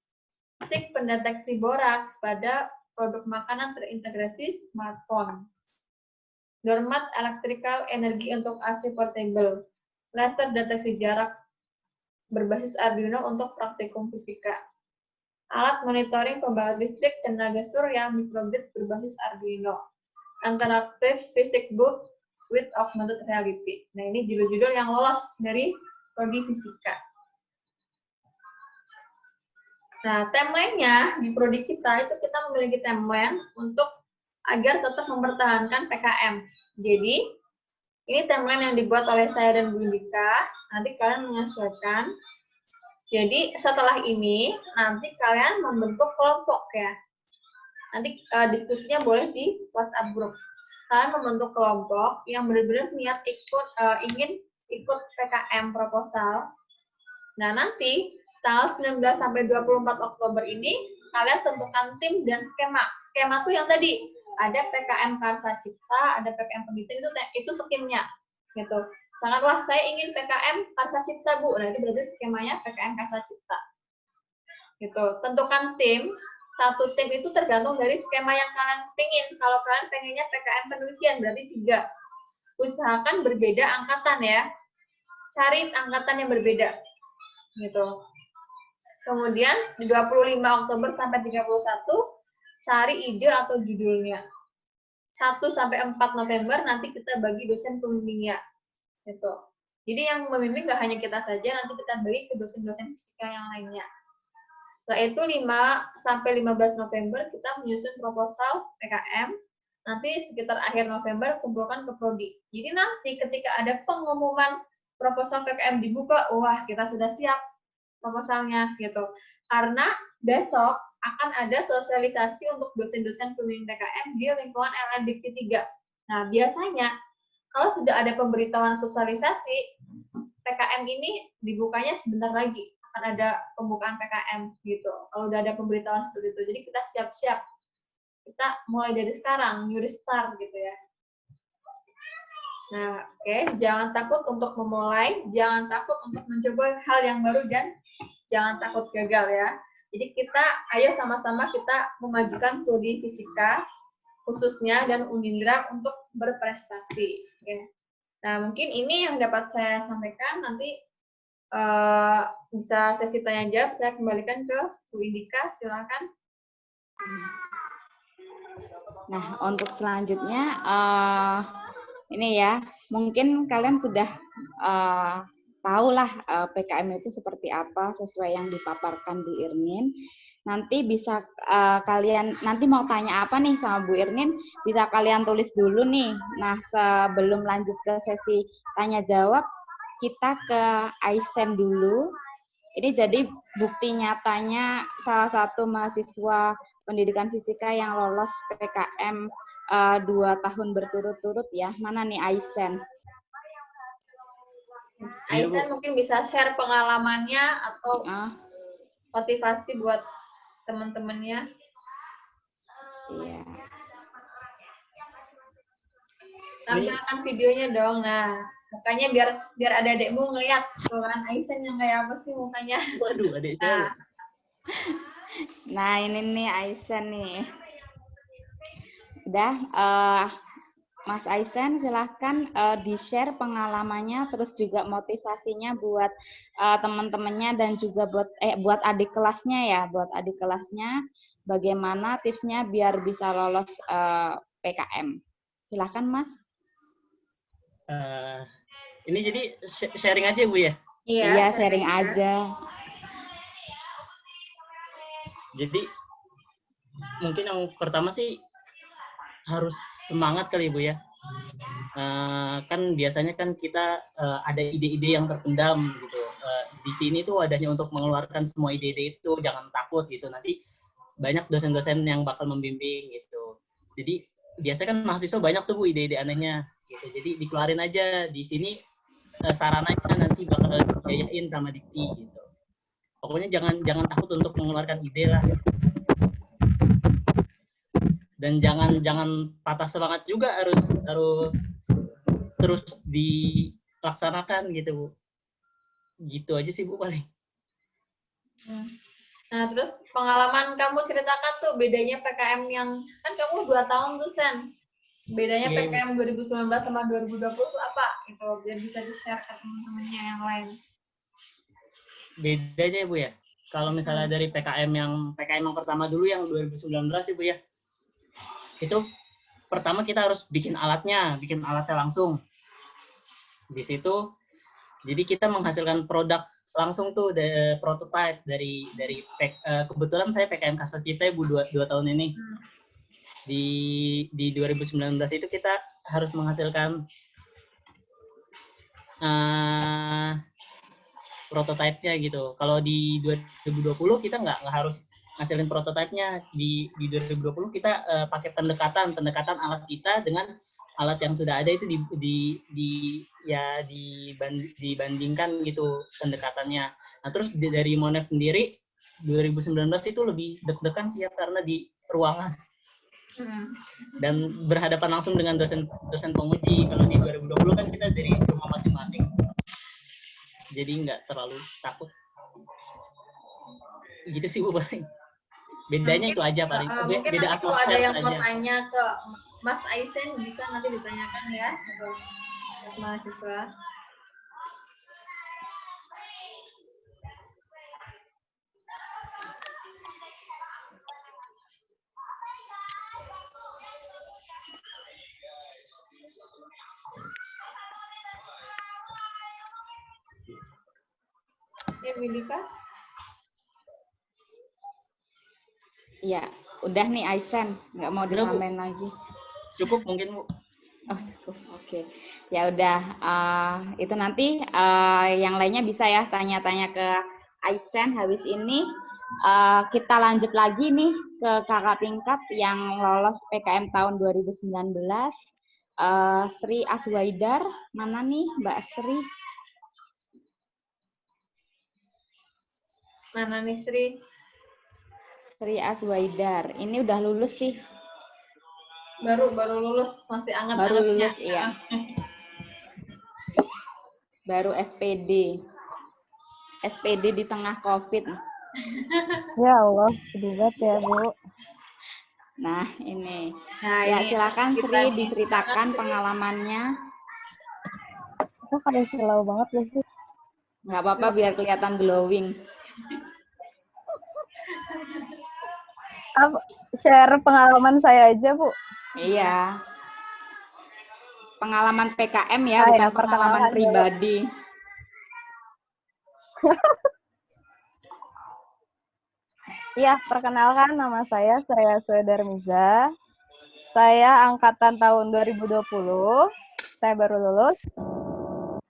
Stick pendeteksi boraks pada produk makanan terintegrasi smartphone. Doormat Electrical Energi untuk AC Portable. Laser deteksi jarak berbasis Arduino untuk praktikum fisika. Alat monitoring pembangkit listrik tenaga surya microgrid berbasis Arduino. Interactive Physics Book with Augmented Reality. Nah, ini judul-judul yang lolos dari prodi fisika. Nah, timeline-nya di prodi kita itu kita memiliki timeline untuk agar tetap mempertahankan PKM. Jadi, ini timeline yang dibuat oleh saya dan Bu Indika. Nanti kalian menyesuaikan. Jadi setelah ini nanti kalian membentuk kelompok ya. Nanti diskusinya boleh di WhatsApp group. kalian membentuk kelompok yang benar-benar niat ingin ikut PKM proposal. Nah, nanti tanggal 19 sampai 24 Oktober ini kalian tentukan tim dan skema. Skema tuh yang tadi ada PKM Karsa Cipta, ada PKM Pendidikan, itu skemnya gitu. Misalkan, saya ingin PKM Karsa Cipta, Bu. Nah, itu berarti skemanya PKM Karsa Cipta. Gitu. Tentukan tim. Satu tim itu tergantung dari skema yang kalian pengen. Kalau kalian pengennya PKM penelitian, berarti 3. Usahakan berbeda angkatan ya. Cari angkatan yang berbeda. Gitu. Kemudian di 25 Oktober sampai 31 cari ide atau judulnya. 1 sampai 4 November nanti kita bagi dosen pembimbingnya. Gitu. Jadi yang membimbing nggak hanya kita saja, nanti kita bagi ke dosen-dosen fisika yang lainnya. Setelah itu 5 sampai 15 November kita menyusun proposal PKM. Nanti sekitar akhir November kumpulkan ke prodi. Jadi nanti ketika ada pengumuman proposal PKM dibuka, wah kita sudah siap proposalnya gitu. Karena besok akan ada sosialisasi untuk dosen-dosen pembimbing PKM di lingkungan LNDIP 3. Nah, biasanya kalau sudah ada pemberitahuan sosialisasi, PKM ini dibukanya sebentar lagi. Akan ada pembukaan PKM gitu. Kalau udah ada pemberitahuan seperti itu. Jadi kita siap-siap. Kita mulai dari sekarang, new start gitu ya. Nah, oke. Jangan takut untuk memulai, jangan takut untuk mencoba hal yang baru, dan jangan takut gagal ya. Jadi kita, ayo sama-sama kita memajukan prodi fisika, khususnya dan Unindra untuk berprestasi. Oke. Nah, mungkin ini yang dapat saya sampaikan. Nanti bisa sesi tanya jawab. Saya kembalikan ke Bu Indika, silakan. Nah, untuk selanjutnya ini ya, mungkin kalian sudah tahulah PKM itu seperti apa sesuai yang dipaparkan Bu Irnin. Nanti bisa kalian, nanti mau tanya apa nih sama Bu Irnin, bisa kalian tulis dulu nih. Nah, sebelum lanjut ke sesi tanya jawab, kita ke Aisen dulu. Ini jadi bukti nyatanya salah satu mahasiswa pendidikan fisika yang lolos PKM 2 tahun berturut-turut ya. Mana nih Aisen? Aisen mungkin bisa share pengalamannya atau motivasi buat teman-temannya. Iya. Tampilkan videonya dong. Nah, mukanya biar ada adekmu ngeliat tuh kan, Aisen yang kayak apa sih mukanya. Waduh, adek saya. Nah, ini nih Aisen nih. Udah, Mas Aisen silahkan di-share pengalamannya, terus juga motivasinya buat teman-temannya dan juga buat adik kelasnya ya, buat adik kelasnya bagaimana tipsnya biar bisa lolos PKM. Silahkan Mas. Ini jadi sharing aja Bu ya? Iya, sharing aja. Jadi mungkin yang pertama sih harus semangat kali Bu ya. Kan biasanya kan kita ada ide-ide yang terpendam gitu. Di sini tuh wadahnya untuk mengeluarkan semua ide-ide itu, jangan takut gitu. Nanti banyak dosen-dosen yang bakal membimbing gitu. Jadi biasanya kan mahasiswa banyak tuh Bu ide-ide anehnya gitu. Jadi dikeluarin aja di sini, sarananya nanti bakal dibiayain sama Dikti gitu. Pokoknya jangan takut untuk mengeluarkan ide lah. Dan jangan patah semangat juga, harus terus dilaksanakan gitu Bu. Gitu aja sih Bu paling. Nah, terus pengalaman kamu ceritakan tuh bedanya PKM yang, kan kamu 2 tahun tuh Sen. Bedanya PKM 2019 sama 2020 tuh apa gitu, biar bisa di-share ke teman-temannya yang lain. Bedanya Bu ya, kalau misalnya dari PKM yang pertama dulu yang 2019 sih Bu ya, itu pertama kita harus bikin alatnya langsung. Di situ jadi kita menghasilkan produk langsung tuh, prototype dari kebetulan saya PKM Karsa Cipta Bu 2 tahun ini. Di 2019 itu kita harus menghasilkan prototype-nya gitu. Kalau di 2020 kita nggak harus ngasilin prototype-nya. Di 2020 kita pakai pendekatan alat kita dengan alat yang sudah ada itu dibandingkan gitu pendekatannya. Nah terus dari Monef sendiri 2019 itu lebih deg-degan sih ya karena di ruangan dan berhadapan langsung dengan dosen penguji. Kalau di 2020 kan kita dari rumah masing-masing, jadi nggak terlalu takut gitu sih Bu paling. Bedanya itu aja paling, beda atmosfer saja. Kalau ada yang mau saja. tanya ke Mas Aisen bisa nanti ditanyakan ya untuk mahasiswa. Ya, Wilika? Iya, udah nih Aisen, nggak mau ditambahin lagi. Cukup mungkin Bu. Oh cukup, oke. Ya udah, itu nanti yang lainnya bisa ya tanya-tanya ke Aisen. Habis ini kita lanjut lagi nih ke kakak tingkat yang lolos PKM tahun 2019. Sri Aswaidar, mana nih Mbak Sri? Mana nih Sri? Sri Aswaidar, ini udah lulus sih. Baru lulus, masih anget-angetnya. Baru lulus, iya. Baru SPD. SPD di tengah COVID. Ya Allah, sedih banget ya Bu. Nah ini, nah, ya ini silakan Sri diceritakan pengalamannya. Aku kayak silau banget ya sih. Nggak apa-apa biar kelihatan glowing. Share pengalaman saya aja Bu. Iya. Pengalaman PKM ya, Saya bukan pengalaman pribadi. Iya, perkenalkan nama saya Aswaidar Miza. Saya angkatan tahun 2020. Saya baru lulus.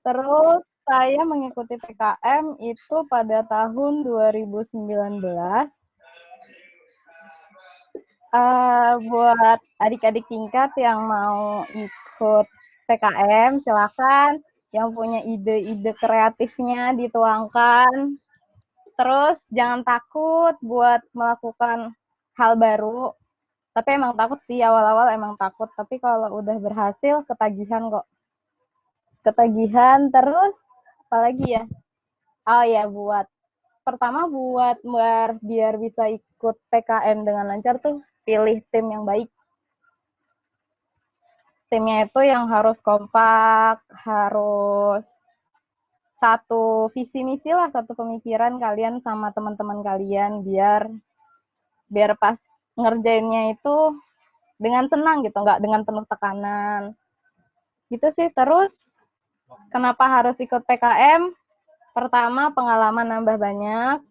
Terus saya mengikuti PKM itu pada tahun 2019. Buat adik-adik tingkat yang mau ikut PKM, silakan. Yang punya ide-ide kreatifnya dituangkan. Terus jangan takut buat melakukan hal baru. Tapi emang takut sih, awal-awal emang takut. Tapi kalau udah berhasil, ketagihan kok. Ketagihan, terus apalagi ya? Oh ya, pertama buat biar bisa ikut PKM dengan lancar tuh, pilih tim yang baik. Timnya itu yang harus kompak, harus satu visi misi lah, satu pemikiran kalian sama teman-teman kalian, biar pas ngerjainnya itu dengan senang gitu, nggak dengan penuh tekanan. Gitu sih. Terus kenapa harus ikut PKM? Pertama, pengalaman nambah banyak,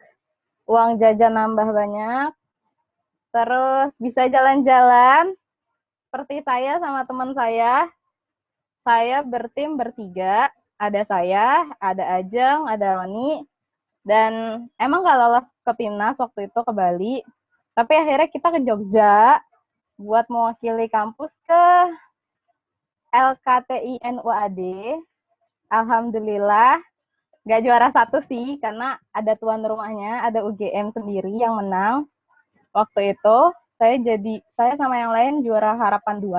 uang jajan nambah banyak, terus bisa jalan-jalan. Seperti saya sama teman saya bertim bertiga, ada saya, ada Ajeng, ada Roni, dan emang nggak lolos ke timnas waktu itu ke Bali, tapi akhirnya kita ke Jogja buat mewakili kampus ke LKTI NUAD. Alhamdulillah nggak juara satu sih, karena ada tuan rumahnya, ada UGM sendiri yang menang. Waktu itu saya sama yang lain juara harapan 2.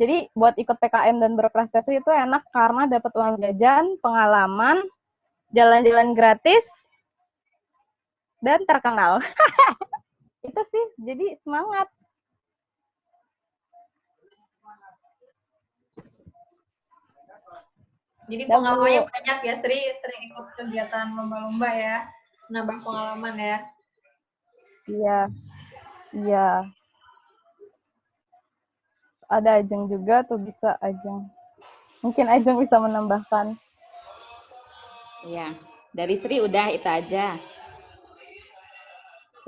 Jadi buat ikut PKM dan berprestasi itu enak karena dapat uang jajan, pengalaman, jalan-jalan gratis, dan terkenal. Itu sih, jadi semangat. Jadi pengalamannya banyak ya, sering ikut kegiatan lomba-lomba ya, nambah pengalaman ya. Iya. Ada Ajeng juga tuh, bisa Ajeng. Mungkin Ajeng bisa menambahkan. Iya, dari Sri udah itu aja.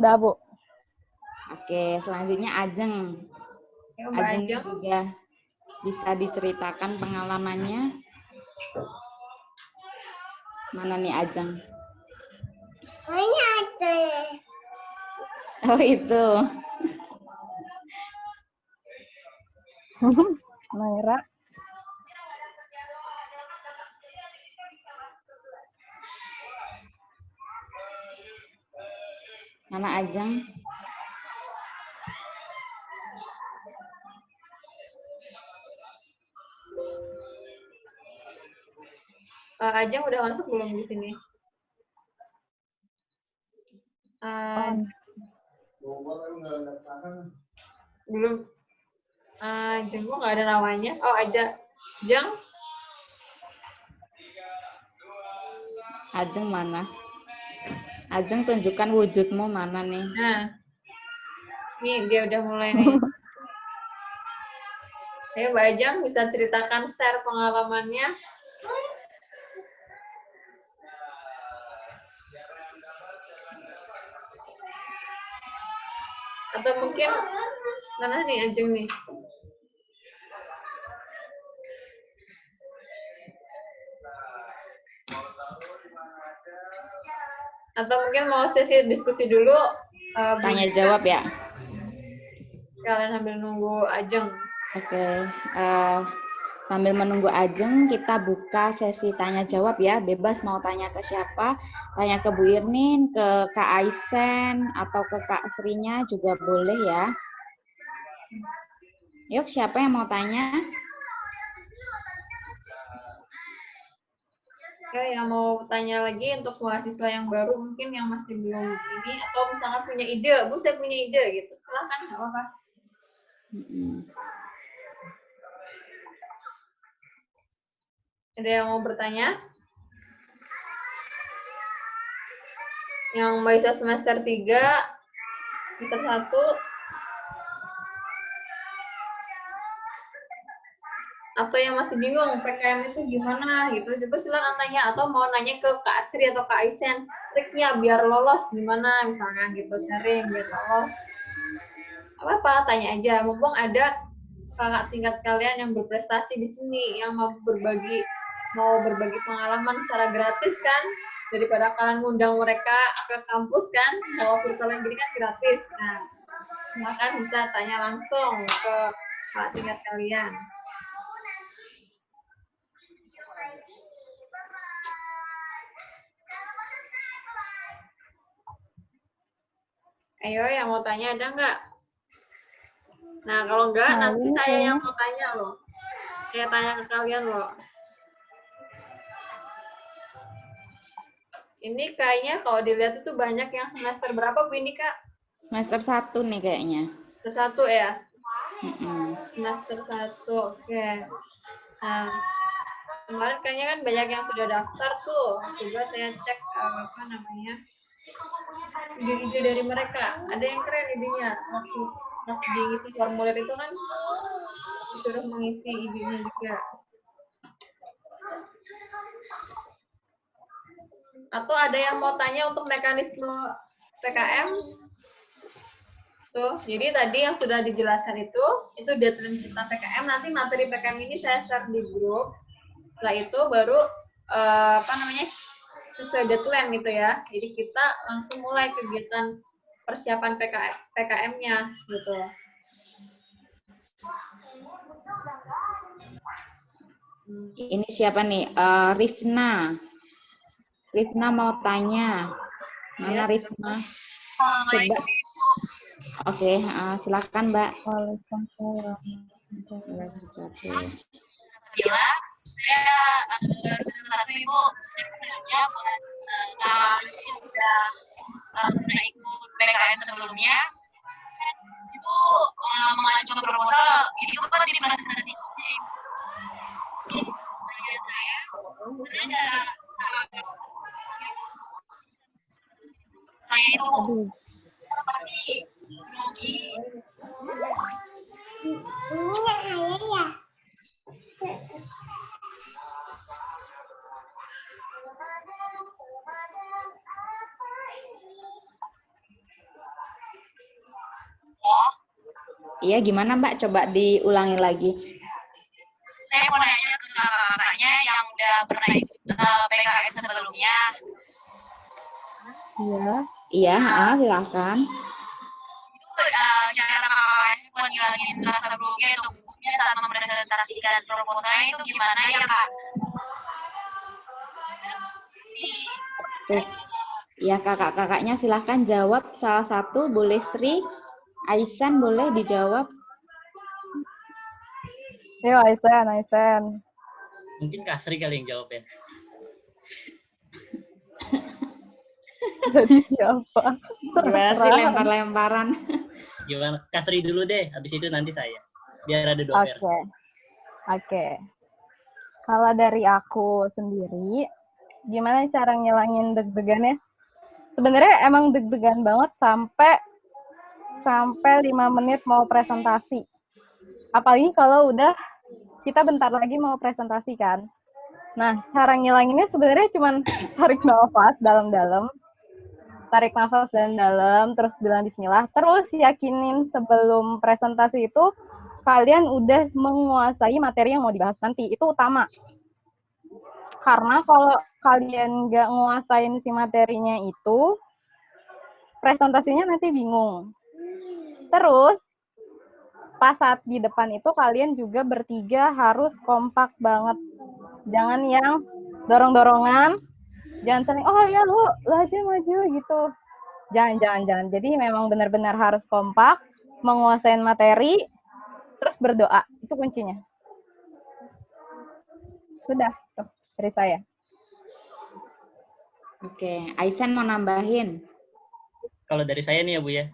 Udah Bu. Oke, selanjutnya Ajeng. Ajeng juga bisa diceritakan pengalamannya. Mana nih Ajeng? Ini ada. Oh itu. Naira. Mana Ajeng? Ajeng udah masuk belum di sini? Belum. Ajeng kok nggak ada namanya? Oh, ada. Jeng. Ajeng mana? Ajeng tunjukkan wujudmu mana nih? Nah, nih dia udah mulai nih. Ayo Mbak Ajeng bisa ceritakan share pengalamannya. Atau mungkin mana nih Ajeng nih? Atau mungkin mau sesi diskusi dulu. Tanya jawab ya. Sekalian sambil nunggu Ajeng. Oke. Sambil menunggu Ajeng, kita buka sesi tanya jawab ya. Bebas mau tanya ke siapa, tanya ke Bu Irnin, ke Kak Aisen, atau ke Kak Srinya juga boleh ya. Yuk, siapa yang mau tanya? Oke, yang mau tanya lagi untuk mahasiswa yang baru mungkin yang masih belum ini, atau misalnya punya ide, Bu saya punya ide gitu, silahkan nggak apa-apa. Ada yang mau bertanya? Yang mahasiswa semester 3, semester 1, atau yang masih bingung PKM itu gimana gitu, juga silakan tanya, atau mau nanya ke Kak Asri atau Kak Aisen, triknya biar lolos gimana misalnya gitu, sharing biar lolos. Apa-apa, tanya aja, mumpung ada kakak tingkat kalian yang berprestasi di sini, yang mau berbagi pengalaman secara gratis kan, daripada kalian ngundang mereka ke kampus kan, kalau virtual yang gini kan gratis. Nah, silakan bisa tanya langsung ke kakak tingkat kalian. Ayo, yang mau tanya ada nggak? Nah, kalau nggak, nanti saya yang mau tanya loh. Saya tanya ke kalian loh. Ini kayaknya kalau dilihat itu banyak yang semester berapa, Bu, ini, Kak? Semester 1 nih kayaknya. Semester 1 ya? Semester 1, oke. Nah, kemarin kayaknya kan banyak yang sudah daftar tuh. Coba saya cek apa namanya, ide-ide dari mereka. Ada yang keren idenya. Waktu pas diisi formulir itu kan disuruh mengisi idenya juga. Atau ada yang mau tanya untuk mekanisme PKM? Tuh, jadi tadi yang sudah dijelaskan itu deadline kita PKM. Nanti materi PKM ini saya share di grup. Setelah itu baru sesuai deadline gitu ya. Jadi kita langsung mulai kegiatan persiapan PKM-nya gitu. Ini siapa nih? Rifna. Rifna mau tanya. Mana ya, Rifna? Coba. Oke, silakan Mbak. Waalaikumsalam. Bila saya semester 1 Ibu sebenarnya buat kalian yang udah pernah ikut PKM sebelumnya itu mengajukan proposal itu kan dipresentasikan. Saya itu pasti grogi. Ini ayah ya. Iya, gimana Mbak? Coba diulangi lagi. Saya mau nanya ke kakaknya yang udah pernah ikut PKM sebelumnya. Iya. Iya, silakan. Itu cara kakaknya buat ngilangin rasa grogi atau gugup saat mempresentasikan proposalnya itu gimana ya Kak? Tuh. Ya, kakak-kakaknya silahkan jawab salah satu, boleh Sri, Aisan boleh dijawab. Yuk, Aisan. Mungkin Kak Sri kali yang jawab ya. Jadi siapa? Gimana sih lempar-lemparan? Gimana? Kak Sri dulu deh, habis itu nanti saya. Biar ada 2 versi. Oke. Kalau dari aku sendiri, gimana cara ngilangin deg-degannya? Sebenarnya emang deg-degan banget sampai 5 menit mau presentasi. Apalagi kalau udah kita bentar lagi mau presentasi kan. Nah, cara ngilanginnya sebenarnya cuma tarik nafas dalam-dalam, terus bilang bismillah, terus yakinin sebelum presentasi itu kalian udah menguasai materi yang mau dibahas nanti. Itu utama. Karena kalau kalian nggak nguasain si materinya itu, presentasinya nanti bingung. Terus, pas saat di depan itu kalian juga bertiga harus kompak banget. Jangan yang dorong-dorongan, jangan saling, oh ya lu aja maju gitu. Jangan. Jadi memang benar-benar harus kompak, menguasai materi, terus berdoa. Itu kuncinya. Sudah, tuh, dari saya. Oke, Aisan mau nambahin? Kalau dari saya nih ya Bu ya.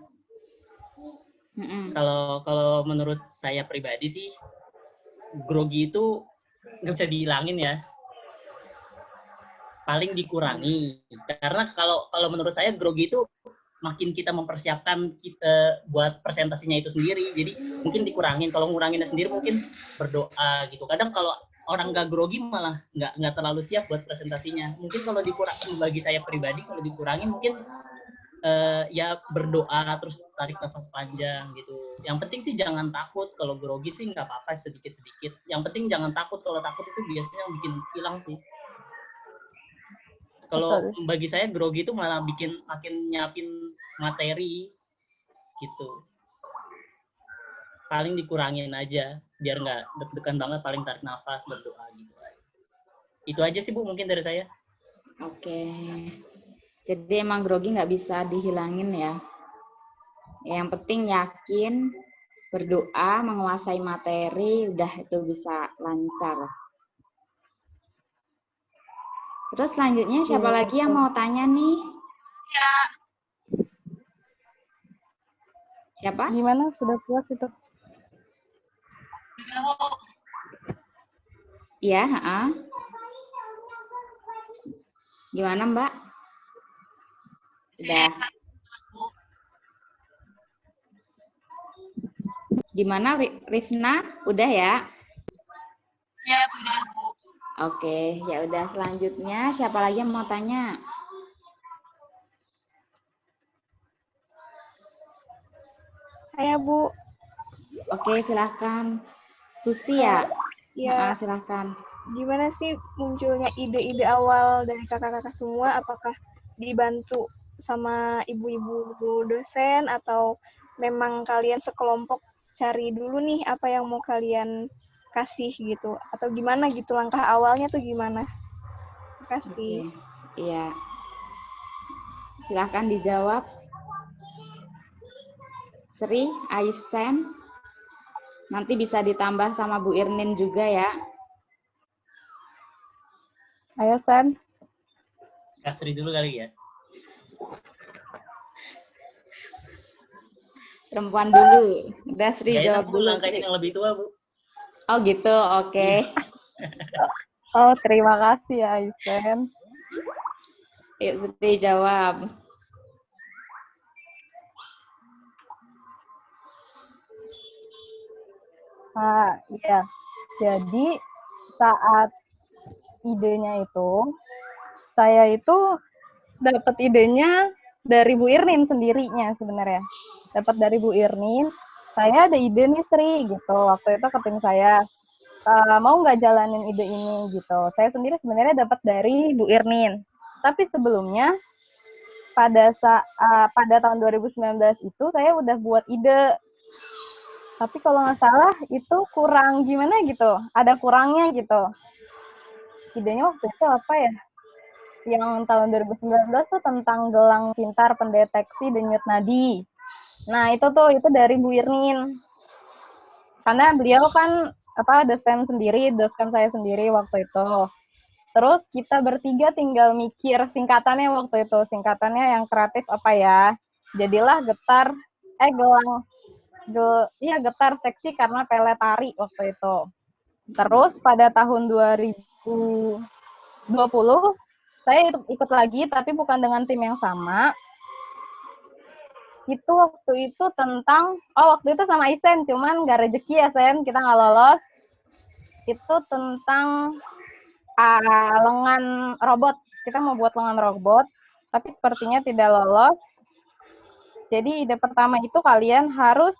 Kalau menurut saya pribadi sih, grogi itu nggak bisa dihilangin ya. Paling dikurangi. Karena kalau menurut saya grogi itu makin kita mempersiapkan kita buat presentasinya itu sendiri. Jadi mungkin dikurangin. Kalau nguranginnya sendiri mungkin berdoa gitu. Kadang kalau orang nggak grogi malah nggak terlalu siap buat presentasinya. Mungkin kalau dikurangin, bagi saya pribadi kalau dikurangin mungkin ya berdoa terus tarik nafas panjang gitu. Yang penting sih jangan takut. Kalau grogi sih nggak apa-apa sedikit-sedikit. Yang penting jangan takut. Kalau takut itu biasanya bikin hilang sih. Kalau bagi saya grogi itu malah bikin makin nyiapin materi gitu. Paling dikurangin aja biar nggak deg-degan banget, paling tarik nafas, berdoa gitu aja. Itu aja sih Bu mungkin dari saya. Oke. Jadi emang grogi nggak bisa dihilangin ya. Yang penting yakin, berdoa, menguasai materi, udah itu bisa lancar. Terus selanjutnya siapa lagi yang mau tanya nih? Ya. Siapa? Gimana? Sudah puas itu? Iya, Gimana Mbak? Sudah. Gimana Rifna? Udah ya? Ya, sudah Bu. Oke, ya udah selanjutnya siapa lagi yang mau tanya? Saya Bu. Oke, silahkan. Susi ya? Ya, silahkan. gimana sih munculnya ide-ide awal dari kakak-kakak semua? Apakah dibantu sama ibu-ibu dosen atau memang kalian sekelompok cari dulu nih apa yang mau kalian kasih gitu? Atau gimana gitu langkah awalnya tuh gimana? Terima kasih. Iya. Silahkan dijawab. Sri, Aisan. Nanti bisa ditambah sama Bu Irnin juga ya. Ayo, San. Kak Sri dulu kali ya. Perempuan dulu. Udah Sri jawab dulu. Langkahin yang lebih tua, Bu. Oh gitu, oke. Oh, terima kasih ya, Aisan. Yuk Sri jawab. Iya. Jadi saat idenya itu, saya itu dapat idenya dari Bu Irnin sendirinya sebenarnya. Dapat dari Bu Irnin, saya ada ide nih Sri gitu. Waktu itu ke tim saya, mau nggak jalanin ide ini gitu. Saya sendiri sebenarnya dapat dari Bu Irnin. Tapi sebelumnya pada tahun 2019 itu saya udah buat ide Tapi kalau nggak salah itu kurang gimana gitu, ada kurangnya gitu. Idenya waktu itu apa ya? Yang tahun 2019 tuh tentang gelang pintar pendeteksi denyut nadi. Nah, itu dari Bu Irnin. Karena beliau kan dosen saya sendiri waktu itu. Terus kita bertiga tinggal mikir singkatannya waktu itu. Singkatannya yang kreatif apa ya? Jadilah getar seksi karena peletari waktu itu. Terus pada tahun 2020 saya ikut lagi tapi bukan dengan tim yang sama. Itu waktu itu sama Isen, cuman gak rezeki ya Sen, kita nggak lolos. Itu tentang lengan robot. Kita mau buat lengan robot, tapi sepertinya tidak lolos. Jadi ide pertama itu kalian harus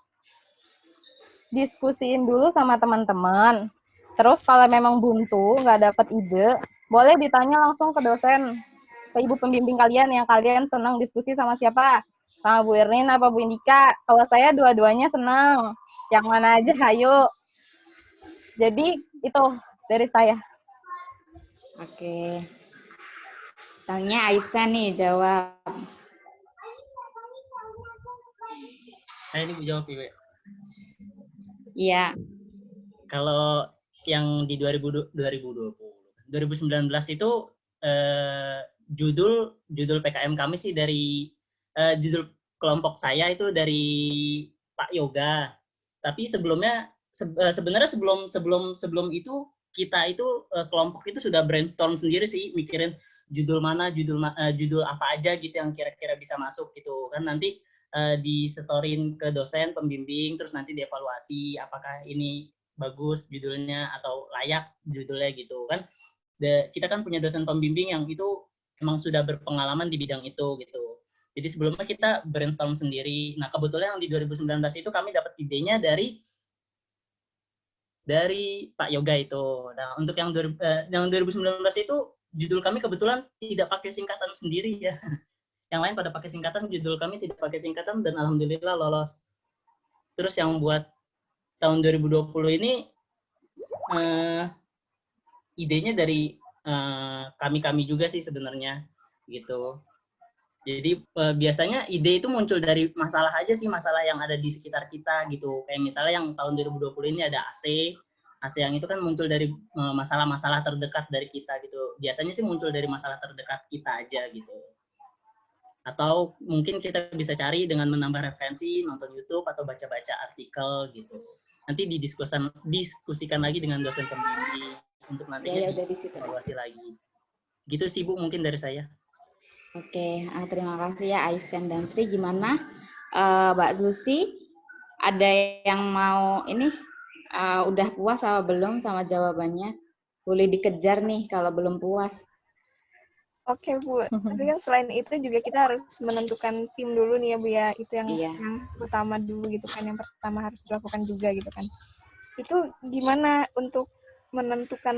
diskusiin dulu sama teman-teman. Terus kalau memang buntu, nggak dapat ide, boleh ditanya langsung ke dosen, ke ibu pembimbing kalian yang kalian senang diskusi sama siapa? Sama Bu Irnin apa Bu Indika? Kalau saya dua-duanya senang. Yang mana aja, ayo. Jadi itu dari saya. Oke. Tanya Aisyah nih jawab. Nah ini Bu jawab Ibu. Iya. Kalau yang di 2019 itu judul PKM kami sih dari judul kelompok saya itu dari Pak Yoga. Tapi sebelumnya sebenarnya sebelum itu kita itu kelompok itu sudah brainstorm sendiri sih, mikirin judul apa aja gitu yang kira-kira bisa masuk gitu kan, nanti disetorin ke dosen pembimbing, terus nanti dievaluasi apakah ini bagus judulnya atau layak judulnya gitu kan. Kita kan punya dosen pembimbing yang itu emang sudah berpengalaman di bidang itu gitu. Jadi sebelumnya kita brainstorm sendiri. Nah kebetulan yang di 2019 itu kami dapat idenya dari Pak Yoga itu. Nah untuk yang 2019 itu judul kami kebetulan tidak pakai singkatan sendiri ya. Yang lain pada pakai singkatan, judul kami tidak pakai singkatan dan alhamdulillah lolos. Terus yang buat tahun 2020 ini idenya dari kami juga sih sebenarnya gitu. Jadi biasanya ide itu muncul dari masalah aja sih, masalah yang ada di sekitar kita gitu. Kayak misalnya yang tahun 2020 ini ada AC yang itu kan muncul dari masalah-masalah terdekat dari kita gitu. Biasanya sih muncul dari masalah terdekat kita aja gitu. Atau mungkin kita bisa cari dengan menambah referensi, nonton YouTube atau baca-baca artikel gitu. Nanti diskusikan lagi dengan dosen pembimbing untuk nantinya dievaluasi lagi. Gitu sih Bu mungkin dari saya. Oke, terima kasih ya Aisen dan Sri. Gimana Mbak Susi? Ada yang mau ini udah puas apa belum sama jawabannya? Boleh dikejar nih kalau belum puas. Oke Bu, tapi kan selain itu juga kita harus menentukan tim dulu nih ya Bu ya, itu yang utama dulu gitu kan, yang pertama harus dilakukan juga gitu kan. Itu gimana untuk menentukan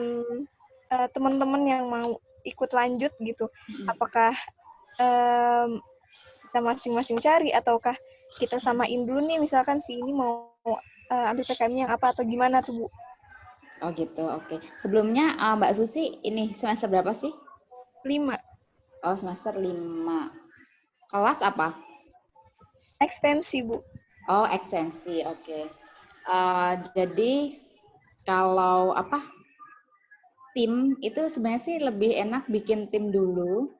teman-teman yang mau ikut lanjut gitu, apakah kita masing-masing cari ataukah kita samain dulu nih, misalkan si ini mau ambil PKM-nya yang apa atau gimana tuh Bu? Oh gitu, oke. Sebelumnya Mbak Susi ini semester berapa sih? 5. Oh, semester 5. Kelas apa? Ekstensi, Bu. Oh, ekstensi. Oke. Jadi kalau tim itu sebenarnya sih lebih enak bikin tim dulu.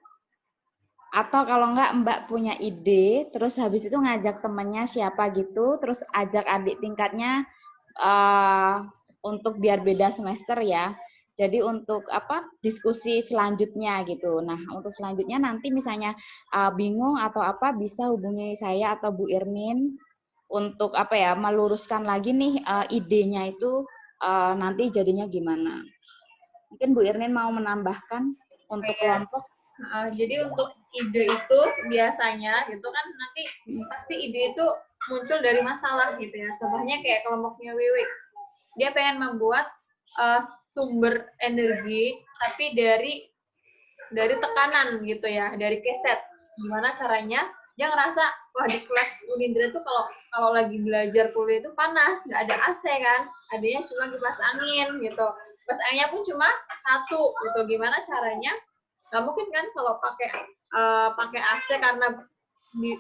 Atau kalau enggak Mbak punya ide, terus habis itu ngajak temennya siapa gitu, terus ajak adik tingkatnya untuk biar beda semester ya. Jadi untuk diskusi selanjutnya gitu. Nah untuk selanjutnya nanti misalnya bingung atau bisa hubungi saya atau Bu Irnin untuk meluruskan lagi nih idenya itu nanti jadinya gimana. Mungkin Bu Irnin mau menambahkan untuk kelompok. Jadi untuk ide itu biasanya gitu kan nanti pasti ide itu muncul dari masalah gitu ya. Contohnya kayak kelompoknya Wiwi. Dia pengen membuat sumber energi tapi dari tekanan gitu ya, dari keset. Gimana caranya dia ngerasa wah di kelas Unindra tuh kalau lagi belajar kuliah itu panas, nggak ada AC kan, adanya cuma kipas angin gitu. Kipas anginnya pun cuma satu gitu. Gimana caranya? Nggak mungkin kan kalau pakai AC karena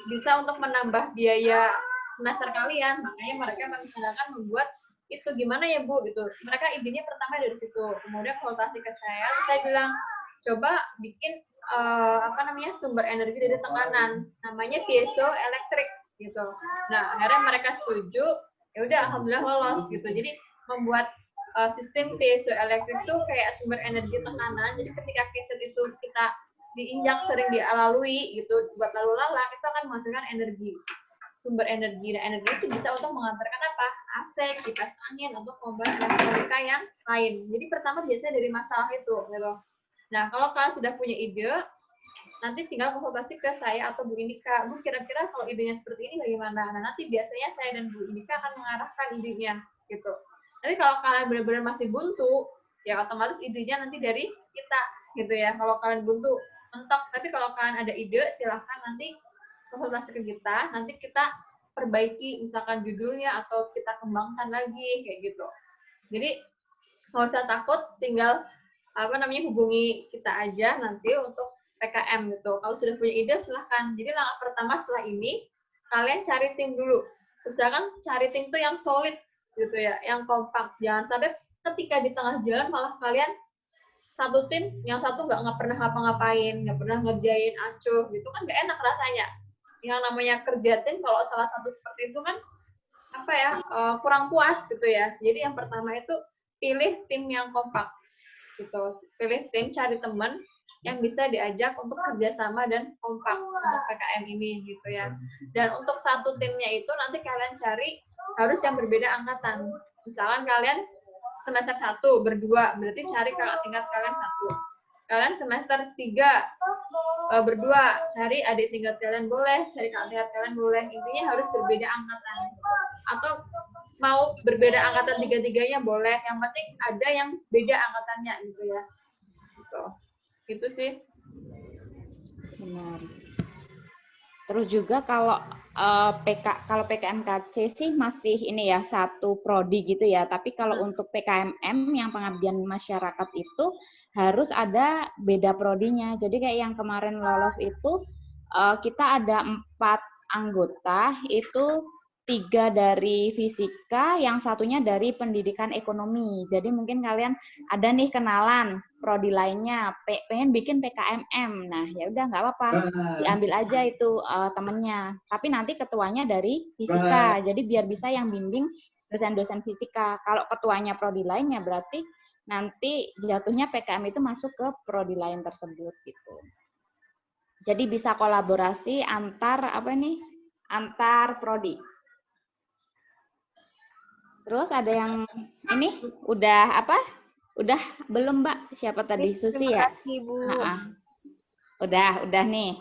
bisa untuk menambah biaya semester kalian, makanya mereka merencanakan membuat itu. Gimana ya Bu gitu, mereka idenya pertama dari situ, kemudian konsultasi ke saya bilang coba bikin sumber energi dari tekanan, namanya piezoelektrik gitu. Nah akhirnya mereka setuju, ya udah alhamdulillah lolos gitu. Jadi membuat sistem piezoelektrik itu kayak sumber energi tekanan, jadi ketika keset itu kita diinjak sering dilalui gitu buat lalu lalang, itu akan menghasilkan energi, sumber energi. Dan energi itu bisa untuk mengantarkan apa? AC, kipas angin, untuk komponen elektronika yang lain. Jadi pertama biasanya dari masalah itu gitu. Nah kalau kalian sudah punya ide, nanti tinggal konsultasi ke saya atau Bu Indika, Bu kira-kira kalau idenya seperti ini bagaimana? Nah nanti biasanya saya dan Bu Indika akan mengarahkan idenya gitu. Tapi kalau kalian benar-benar masih buntu, ya otomatis idenya nanti dari kita gitu ya. Kalau kalian buntu mentok, tapi kalau kalian ada ide silahkan nanti konsultasi ke kita, nanti kita perbaiki misalkan judulnya atau kita kembangkan lagi kayak gitu. Jadi nggak usah takut, tinggal hubungi kita aja nanti untuk PKM gitu. Kalau sudah punya ide silahkan. Jadi langkah pertama setelah ini kalian cari tim dulu. Usahakan cari tim tuh yang solid gitu ya, yang kompak. Jangan sampai ketika di tengah jalan malah kalian satu tim, yang satu nggak pernah ngapa-ngapain, nggak pernah ngerjain acuh gitu kan, nggak enak rasanya. Yang namanya kerja tim kalau salah satu seperti itu kan kurang puas gitu ya. Jadi yang pertama itu pilih tim yang kompak gitu, pilih tim, cari teman yang bisa diajak untuk kerjasama dan kompak untuk PKM ini gitu ya. Dan untuk satu timnya itu nanti kalian cari harus yang berbeda angkatan. Misalkan kalian semester 1 berdua, berarti cari kakak tingkat kalian 1. Kalian semester 3 berdua, cari adik tingkat kalian boleh, cari kakak tingkat kalian boleh. Intinya harus berbeda angkatan. Atau mau berbeda angkatan tiga-tiganya boleh, yang penting ada yang beda angkatannya gitu ya. Gitu sih. Benar. Terus juga kalau PKMKC sih masih ini ya satu prodi gitu ya. Tapi kalau untuk PKMM yang pengabdian masyarakat itu harus ada beda prodinya. Jadi kayak yang kemarin lolos itu kita ada 4 anggota, itu 3 dari fisika, yang satunya dari pendidikan ekonomi. Jadi mungkin kalian ada nih kenalan prodi lainnya, pengen bikin PKMM. Nah, ya udah nggak apa-apa, diambil aja itu temennya. Tapi nanti ketuanya dari fisika. Jadi biar bisa yang bimbing dosen-dosen fisika. Kalau ketuanya prodi lainnya berarti nanti jatuhnya PKM itu masuk ke prodi lain tersebut gitu. Jadi bisa kolaborasi antar antar prodi. Terus ada yang ini udah Udah belum Mbak? Siapa tadi? Susi ya? Terima kasih Bu. Udah nih.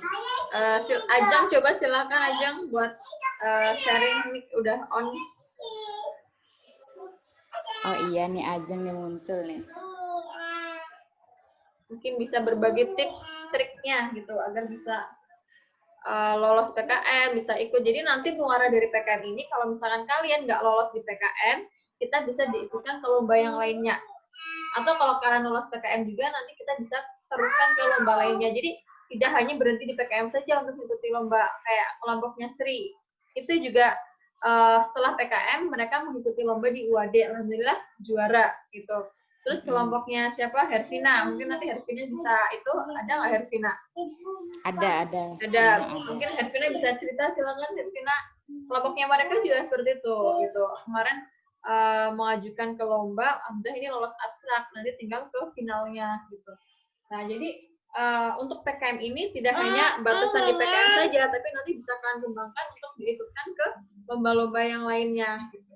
Ajeng coba silakan Ajeng buat sharing, mic udah on. Oh iya nih Ajeng nih muncul nih. Mungkin bisa berbagi tips triknya gitu agar bisa lolos PKM, bisa ikut. Jadi nanti muara dari PKM ini kalau misalkan kalian nggak lolos di PKM, kita bisa diikutkan ke lomba yang lainnya. Atau kalau kalian lolos PKM juga, nanti kita bisa teruskan ke lomba lainnya. Jadi tidak hanya berhenti di PKM saja untuk mengikuti lomba kayak kelompoknya Sri. Itu juga setelah PKM mereka mengikuti lomba di UAD, alhamdulillah juara gitu. Terus kelompoknya siapa? Hervina. Mungkin nanti Hervina bisa ada nggak Hervina? Ada. Mungkin Hervina bisa cerita, silakan Hervina. Kelompoknya mereka juga seperti itu gitu. Kemarin mengajukan ke lomba, alhamdulillah ini lolos abstrak, nanti tinggal ke finalnya gitu. Nah jadi untuk PKM ini tidak hanya batasan di PKM saja, tapi nanti bisa kalian kembangkan untuk diikutkan ke lomba-lomba yang lainnya. Gitu.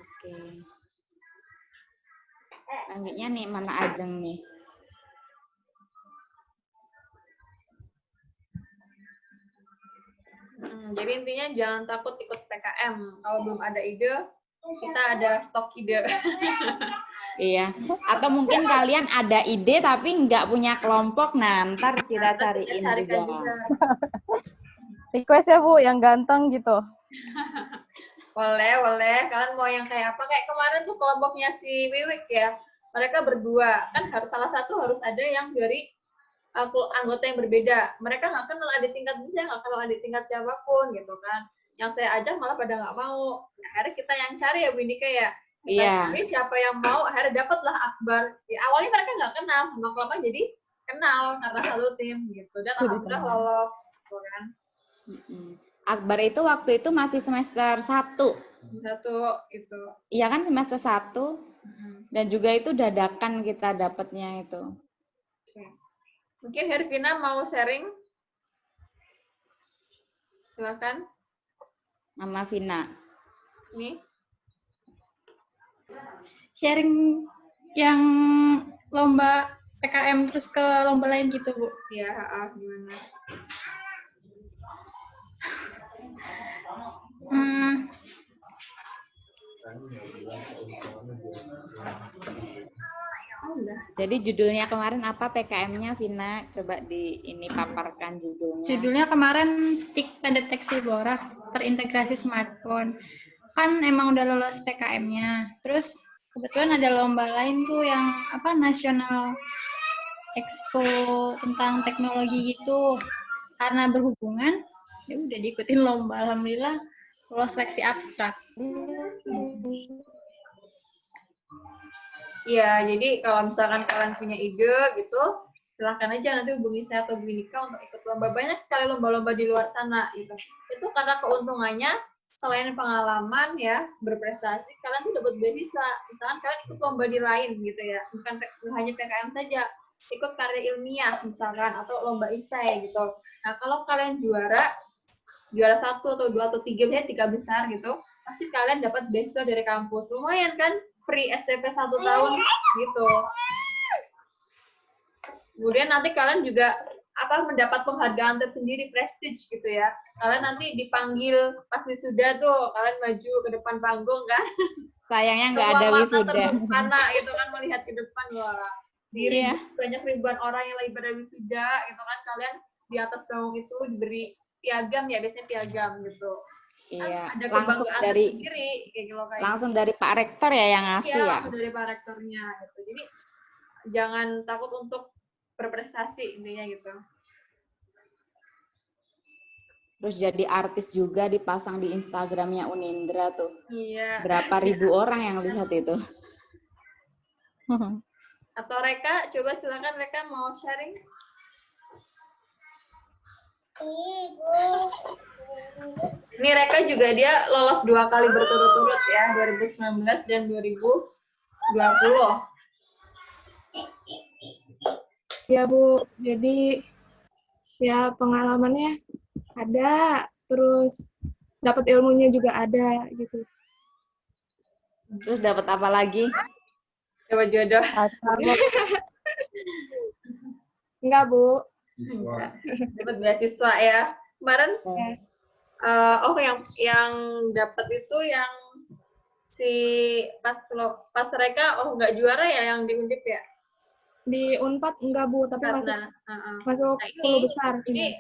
Oke. Selanjutnya nih mana Ajeng nih? Jadi intinya jangan takut ikut PKM. Kalau belum ada ide, kita ada stok ide. Iya. Atau mungkin kalian ada ide tapi nggak punya kelompok, nah ntar kita Kita cariin carikan juga. juga. Request ya Bu, yang ganteng gitu. Boleh, boleh. Kalian mau yang kayak apa? Kayak kemarin tuh kelompoknya si Wiwik ya. Mereka berdua. Kan harus salah satu harus ada yang dari anggota yang berbeda. Mereka nggak kenal adik tingkat saya, nggak kenal adik tingkat siapapun gitu kan. Yang saya ajak malah pada nggak mau. Ya, akhirnya kita yang cari ya Bu Indika ya. Kita cari siapa yang mau, akhirnya dapatlah Akbar. Ya, awalnya mereka nggak kenal, lama-lama jadi kenal karena satu tim gitu. Dan alhamdulillah lolos, gitu kan. Akbar itu waktu itu masih semester 1. Satu itu. Iya kan semester 1. Dan juga itu dadakan kita dapatnya itu. Oke. Mungkin Hervina mau sharing? Silakan. Mama Vina. Nih. Sharing yang lomba PKM terus ke lomba lain gitu, Bu. Ya, gimana? Jadi judulnya kemarin apa PKM-nya, Vina? Coba ini paparkan judulnya. Judulnya kemarin Stick Pendeteksi Boraks Terintegrasi Smartphone. Kan emang udah lolos PKM-nya. Terus kebetulan ada lomba lain tuh yang National Expo tentang teknologi gitu. Karena berhubungan, ya udah diikutin lomba. Alhamdulillah lolos seleksi abstrak. Ya, jadi kalau misalkan kalian punya ide gitu, silahkan aja nanti hubungi saya atau Bu Indika untuk ikut lomba. Banyak sekali lomba-lomba di luar sana gitu. Itu karena keuntungannya selain pengalaman ya berprestasi, kalian tuh dapat beasiswa. Misalkan kalian ikut lomba di lain gitu ya, bukan hanya PKM saja, ikut karya ilmiah misalkan atau lomba esai gitu. Nah, kalau kalian juara 1 atau 2 atau 3 besar gitu, pasti kalian dapat beasiswa dari kampus. Lumayan kan? Free STP 1 tahun gitu. Kemudian nanti kalian juga mendapat penghargaan tersendiri, prestige gitu ya. Kalian nanti dipanggil pas wisuda tuh, kalian maju ke depan panggung kan. Sayangnya nggak ada wisuda. Anak gitu kan melihat ke depan, wah. Banyak ribuan orang yang lagi pada wisuda gitu kan, kalian di atas panggung itu diberi piagam ya, biasanya piagam gitu. Iya, Ada langsung kebanggaan dari tersendiri kayak gitu kayak. Langsung dari Pak Rektor ya yang ngasih ya. Langsung dari Pak Rektornya gitu. Jadi jangan takut untuk berprestasi intinya gitu. Terus jadi artis juga dipasang di Instagramnya Unindra tuh. Iya. Berapa ribu orang yang lihat itu. Atau Reka, coba silakan Reka mau sharing. Ini Reka juga dia lolos 2 kali berturut-turut ya, 2019 dan 2020. Ya Bu, jadi ya pengalamannya ada, terus dapat ilmunya juga ada gitu. Terus dapat apa lagi? Coba jodoh. Enggak Bu. Dapat beasiswa ya. Kemarin yang dapat itu yang si pas mereka nggak juara ya yang di Undip ya? Di Unpad enggak Bu, tapi masuk 10 besar. Ini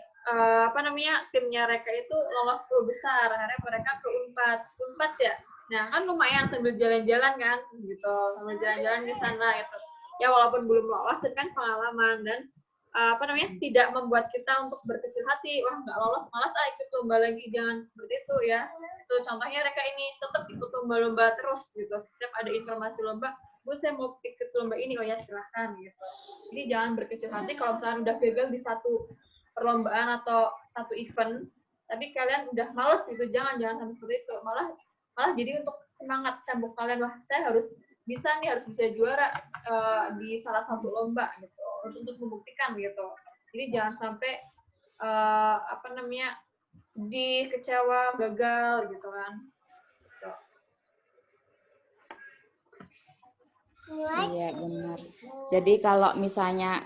timnya Reka itu lolos 10 besar, akhirnya mereka ke Unpad ya. Nah kan lumayan sambil jalan-jalan kan gitu, sambil jalan-jalan di sana itu. Ya walaupun belum lolos, tapi kan pengalaman dan tidak membuat kita untuk berkecil hati, wah nggak lolos malas ikut lomba lagi, jangan seperti itu ya. Itu contohnya Reka ini tetap ikut lomba-lomba terus gitu, setiap ada informasi lomba, Bu saya mau ikut lomba ini, oh ya silahkan gitu. Jadi jangan berkecil hati kalau misalnya udah gagal di satu perlombaan atau satu event, tapi kalian udah malas gitu, jangan sampai seperti itu, malah jadi untuk semangat cambuk kalian, wah saya harus bisa juara di salah satu lomba gitu, harus untuk membuktikan gitu. Jadi jangan sampai dikecewa, gagal gitu kan. Iya benar. Jadi kalau misalnya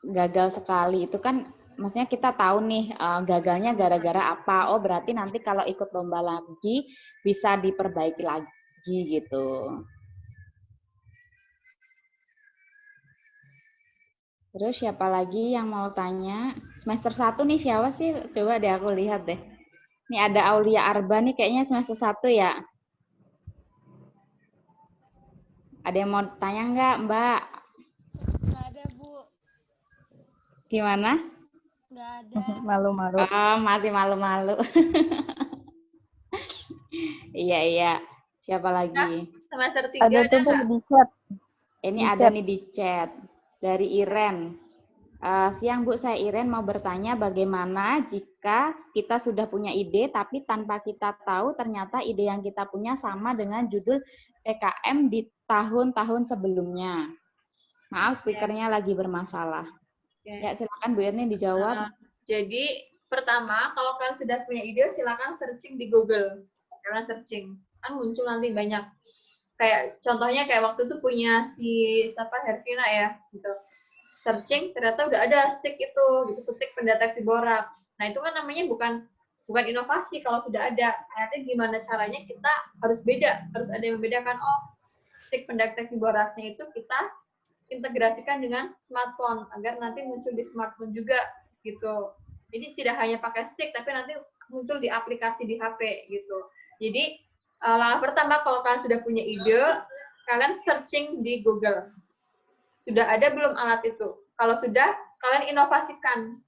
gagal sekali itu kan, maksudnya kita tahu nih gagalnya gara-gara apa. Oh berarti nanti kalau ikut lomba lagi bisa diperbaiki lagi gitu. Terus siapa lagi yang mau tanya? Semester 1 nih siapa sih? Coba deh aku lihat deh. Ini ada Aulia Arba nih kayaknya semester 1 ya. Ada yang mau tanya nggak, Mbak? Nggak ada, Bu. Gimana? Nggak ada. Malu-malu. Oh, masih malu-malu. Iya. Siapa lagi? Semester 3 Ada tuh Bu nggak? di chat. Ini Di ada chat. nih di chat dari Iren. Siang Bu, saya Iren mau bertanya bagaimana jika kita sudah punya ide tapi tanpa kita tahu ternyata ide yang kita punya sama dengan judul PKM di tahun-tahun sebelumnya. Maaf speakernya lagi bermasalah. Ya silakan Bu Irni dijawab. Jadi pertama kalau kalian sudah punya ide silakan searching di Google. Kalian searching kan muncul nanti banyak. Kayak contohnya kayak waktu itu punya si siapa Hervina ya gitu. Searching ternyata udah ada stick itu gitu, stick pendeteksi borak. Nah itu kan namanya bukan inovasi kalau sudah ada. Ternyata gimana caranya kita harus beda, harus ada yang membedakan. Oh stick pendeteksi boraksnya itu kita integrasikan dengan smartphone agar nanti muncul di smartphone juga gitu. Jadi tidak hanya pakai stick tapi nanti muncul di aplikasi di HP gitu. Jadi langkah pertama kalau kalian sudah punya ide, kalian searching di Google. Sudah ada belum alat itu? Kalau sudah, kalian inovasikan.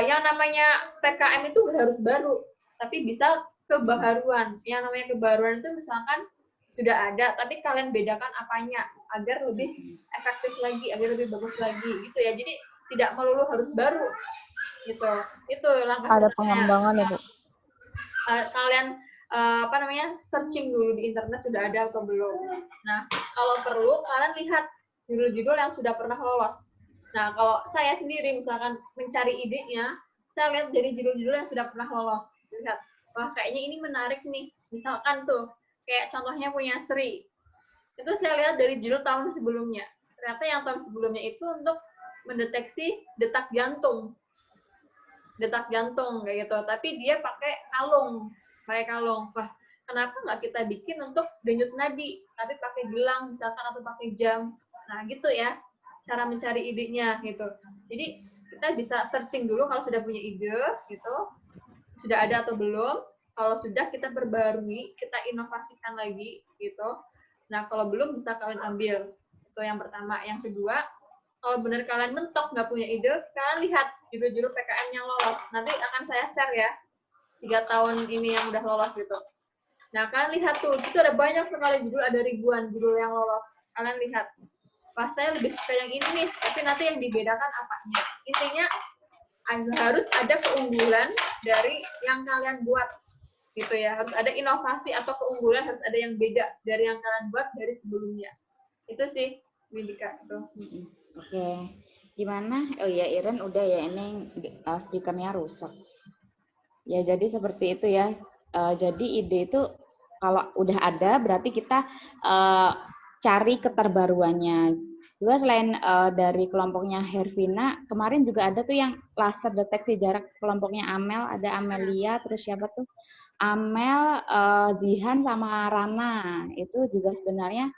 Yang namanya PKM itu harus baru, tapi bisa kebaharuan. Yang namanya kebaharuan itu misalkan sudah ada, tapi kalian bedakan apanya agar lebih efektif lagi, agar lebih bagus lagi, gitu ya. Jadi tidak melulu harus baru, gitu. Itu langkah Ada pertama. pengembangan ya Bu. Kalian searching dulu di internet sudah ada atau belum. Nah kalau perlu kalian lihat judul-judul yang sudah pernah lolos. Nah kalau saya sendiri misalkan mencari idenya, saya lihat dari judul-judul yang sudah pernah lolos. Lihat, wah kayaknya ini menarik nih. Misalkan tuh kayak contohnya punya Sri, itu saya lihat dari judul tahun sebelumnya. Ternyata yang tahun sebelumnya itu untuk mendeteksi detak jantung kayak gitu, tapi dia pakai kalung. Wah kenapa nggak kita bikin untuk denyut nadi tapi pakai gelang misalkan atau pakai jam. Nah gitu ya cara mencari idenya gitu. Jadi kita bisa searching dulu kalau sudah punya ide gitu, sudah ada atau belum. Kalau sudah kita perbarui, kita inovasikan lagi gitu. Nah kalau belum bisa kalian ambil. Itu yang pertama. Yang kedua, kalau benar kalian mentok nggak punya ide, kalian lihat judul-judul PKM yang lolos. Nanti akan saya share ya 3 tahun ini yang udah lolos gitu. Nah kalian lihat tuh, itu ada banyak sekali judul, ada ribuan judul yang lolos. Kalian lihat, wah saya lebih suka yang ini nih, tapi nanti yang dibedakan apanya. Intinya harus ada keunggulan dari yang kalian buat gitu ya. Harus ada inovasi atau keunggulan, harus ada yang beda dari yang kalian buat dari sebelumnya. Itu sih Windika tuh. Oke. Gimana? Oh ya Iren udah ya, ini speakernya rusak. Ya jadi seperti itu ya. Jadi ide itu kalau udah ada berarti kita cari keterbaruannya. Juga selain dari kelompoknya Hervina, kemarin juga ada tuh yang laser deteksi jarak kelompoknya Amel, ada Amelia, terus siapa tuh? Amel, Zihan sama Rana. Itu juga sebenarnya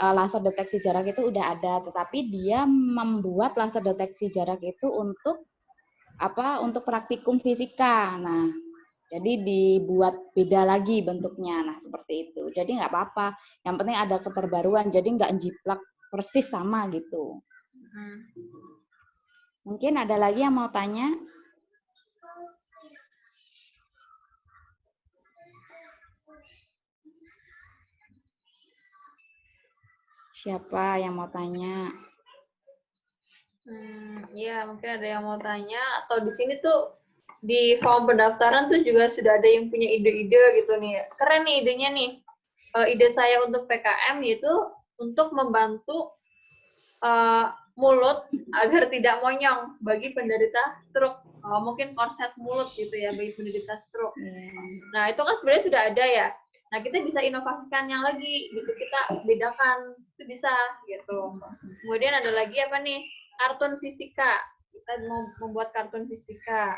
laser deteksi jarak itu udah ada, tetapi dia membuat laser deteksi jarak itu untuk apa? Untuk praktikum fisika. Nah, jadi dibuat beda lagi bentuknya. Nah, seperti itu. Jadi nggak apa-apa. Yang penting ada keterbaruan. Jadi nggak jiplak persis sama gitu. Mungkin ada lagi yang mau tanya? Siapa yang mau tanya? Ya, mungkin ada yang mau tanya. Atau di sini tuh, di form pendaftaran tuh juga sudah ada yang punya ide-ide gitu nih. Keren nih idenya nih. Ide saya untuk PKM yaitu untuk membantu mulut agar tidak monyong bagi penderita stroke. Mungkin korset mulut gitu ya bagi penderita stroke. Nah, itu kan sebenarnya sudah ada ya. Nah, kita bisa inovasikan yang lagi gitu, kita bedakan, itu bisa gitu. Kemudian ada lagi apa nih? Kartun fisika. Kita mau membuat kartun fisika.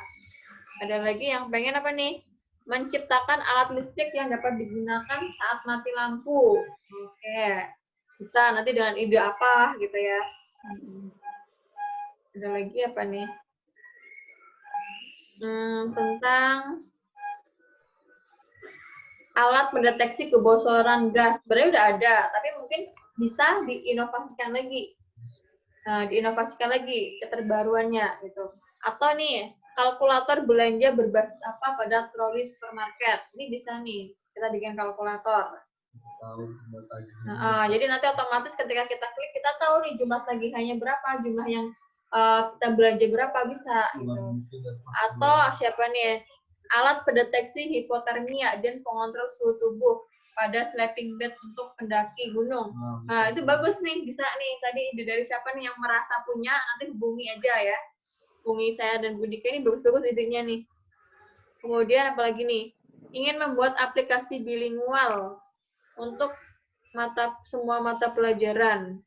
Ada lagi yang pengen apa nih? Menciptakan alat listrik yang dapat digunakan saat mati lampu. Oke. Bisa nanti dengan ide apa gitu ya. Ada lagi apa nih? Tentang alat mendeteksi kebocoran gas. Sebenarnya udah ada, tapi mungkin bisa diinovasikan lagi. Keterbaruannya gitu. Atau nih, kalkulator belanja berbasis apa pada troli supermarket. Ini bisa nih, kita bikin kalkulator. Jadi nanti otomatis ketika kita klik, kita tahu nih jumlah tagihannya berapa, jumlah yang kita belanja berapa, bisa gitu. Atau siapa nih, alat pendeteksi hipotermia dan pengontrol suhu tubuh pada sleeping bag untuk pendaki gunung. Nah, itu bagus nih, bisa nih. Tadi ide dari siapa nih yang merasa punya, nanti hubungi aja ya. Hubungi saya dan Budika, ini bagus-bagus idenya nih. Kemudian apalagi nih, ingin membuat aplikasi bilingual untuk semua mata pelajaran.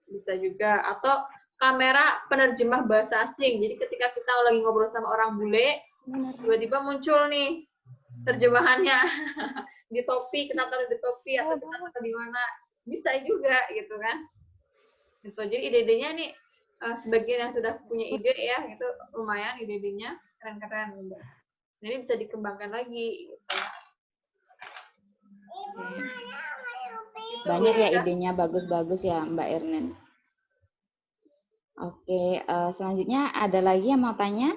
Bisa juga. Atau kamera penerjemah bahasa asing. Jadi ketika kita lagi ngobrol sama orang bule, tiba-tiba muncul nih terjemahannya di topi, kita taruh di topi atau kita taruh di mana, bisa juga gitu kan. Gitu. Jadi ide-idenya nih sebagian yang sudah punya ide ya, itu lumayan ide-idenya keren-keren. Jadi bisa dikembangkan lagi. Gitu. Banyak ya idenya, bagus-bagus ya Mbak Irnen. Oke, selanjutnya ada lagi yang mau tanya?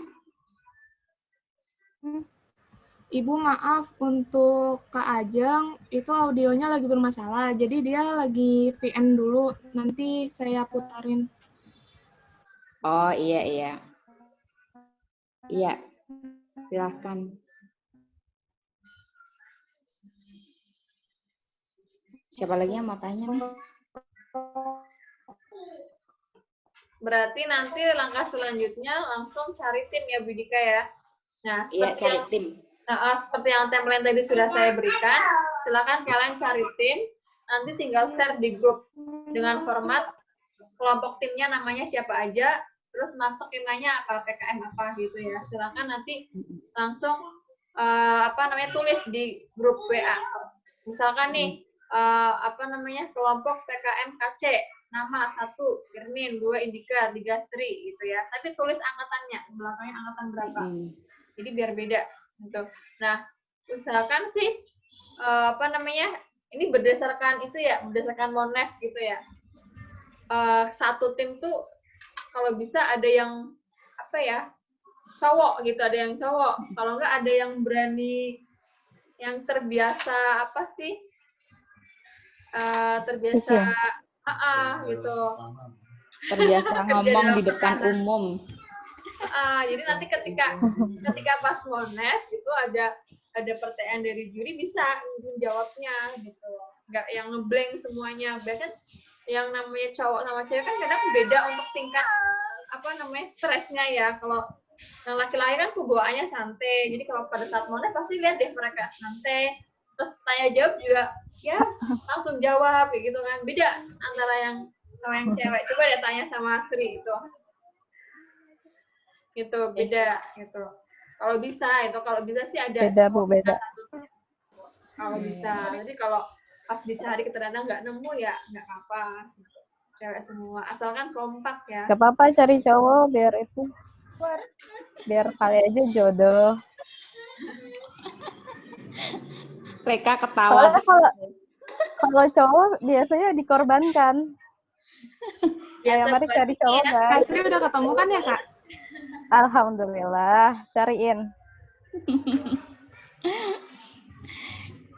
Ibu maaf, untuk Kak Ajeng itu audionya lagi bermasalah, jadi dia lagi VN dulu, nanti saya putarin. Oh iya. Iya, silahkan. Siapa lagi yang mau tanya nih? Berarti nanti langkah selanjutnya langsung cari tim ya Budika ya. Nah, iya, cari tim. Seperti yang template tadi sudah saya berikan, silakan kalian cari tim, nanti tinggal share di grup dengan format kelompok timnya namanya siapa aja, terus masuk temanya apa, PKM apa gitu ya. Silakan nanti langsung tulis di grup WA. Misalkan nih kelompok PKM KC, nama 1 Irnin, 2 Indika, 3 Sri gitu ya. Tapi tulis angkatannya, belakangnya angkatan berapa. Jadi biar beda gitu. Nah, usahakan sih ini berdasarkan Monex gitu ya. Satu tim tuh kalau bisa ada yang cowok gitu, ada yang cowok. Kalau enggak ada yang berani, yang terbiasa gitu. Terbiasa ngomong di depan umum. Jadi nanti ketika pas Monex itu ada pertanyaan dari juri, bisa menjawabnya gitu. Nggak yang ngeblank semuanya. Bahkan yang namanya cowok sama cewek kan kadang beda untuk tingkat stresnya ya. Kalau yang laki-laki kan kebawaannya santai. Jadi kalau pada saat Monex pasti lihat deh mereka santai. Terus tanya jawab juga ya langsung jawab kayak gitu kan. Beda antara yang cewek. Coba deh tanya sama Sri itu. Gitu, beda gitu. Kalau bisa sih ada beda Bu, beda. Kalau bisa. Jadi kalau pas dicari ternyata nggak nemu ya nggak apa-apa. Cewek semua, asalkan kompak ya. Gak apa-apa cari cowok biar kali aja jodoh. Mereka ketawa. Kalau cowok biasanya dikorbankan. Ya, mari cari cowok ya. guys. Asri udah ketemu kan ya Kak? Alhamdulillah, cariin.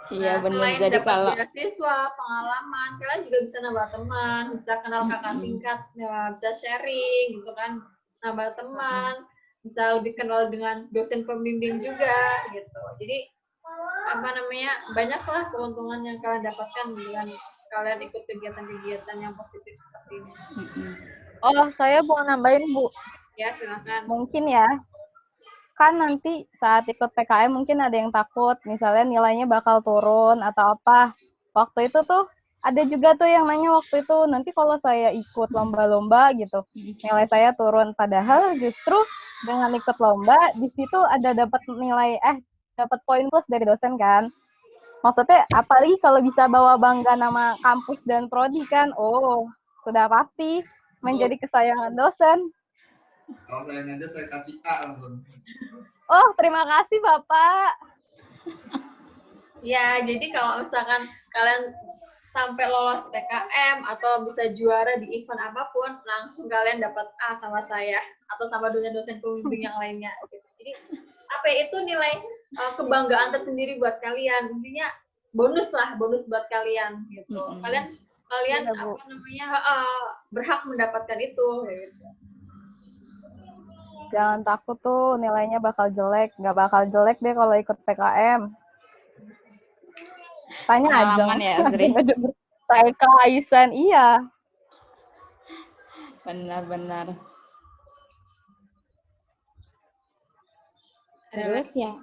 Iya benar. Jadi kalau beasiswa, pengalaman, kalian juga bisa nambah teman, bisa kenal kakak tingkat, ya, bisa sharing gitu kan, nambah teman, bisa lebih kenal dengan dosen pembimbing juga gitu. Jadi banyaklah keuntungan yang kalian dapatkan dengan kalian ikut kegiatan-kegiatan yang positif seperti ini. Oh, saya mau nambahin Bu. Ya, silakan. Mungkin ya, kan nanti saat ikut PKM mungkin ada yang takut, misalnya nilainya bakal turun atau apa. Waktu itu tuh, ada juga tuh yang nanya waktu itu, nanti kalau saya ikut lomba-lomba gitu, nilai saya turun. Padahal justru dengan ikut lomba, di situ ada dapat poin plus dari dosen kan. Maksudnya, apalagi kalau bisa bawa bangga nama kampus dan prodi kan, sudah pasti menjadi kesayangan dosen. Kalau saya ngajar saya kasih A langsung. Oh, terima kasih Bapak. Ya, jadi kalau misalkan kalian sampai lolos PKM atau bisa juara di event apapun, langsung kalian dapat A sama saya atau sama dosen-dosen pembimbing yang lainnya. Jadi apa ya, itu nilai kebanggaan tersendiri buat kalian. Intinya bonus buat kalian gitu. Kalian apa namanya berhak mendapatkan itu. Gitu. Jangan takut tuh nilainya bakal jelek. Nggak bakal jelek deh kalau ikut PKM. Tanya aja. Pengalaman ya, Sri? Saya ke Aisan, iya. Benar-benar. Terus ya,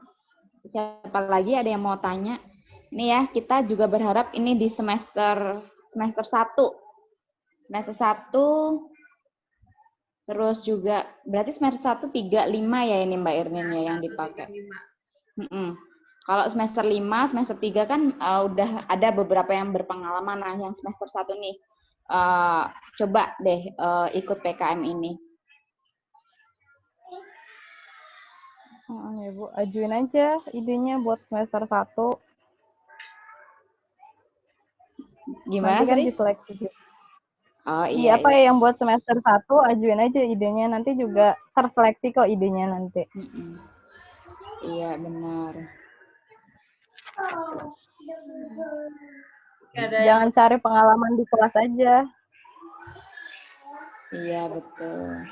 siapa lagi ada yang mau tanya? Ini ya, kita juga berharap ini di semester 1. Semester 1, terus juga, berarti semester 1, 3, 5 ya ini Mbak Irnin ya yang dipakai. Kalau semester 5, semester 3 kan udah ada beberapa yang berpengalaman. Nah, yang semester 1 nih, coba deh ikut PKM ini. Ya Bu, ajuin aja idenya buat semester 1. Gimana, nanti kan Sri? diseleksi juga. Oh Iya, iya. yang buat semester 1 ajuin aja idenya, nanti juga terseleksi kok idenya nanti. Iya, benar. Jangan cari pengalaman di kelas aja. Iya, betul.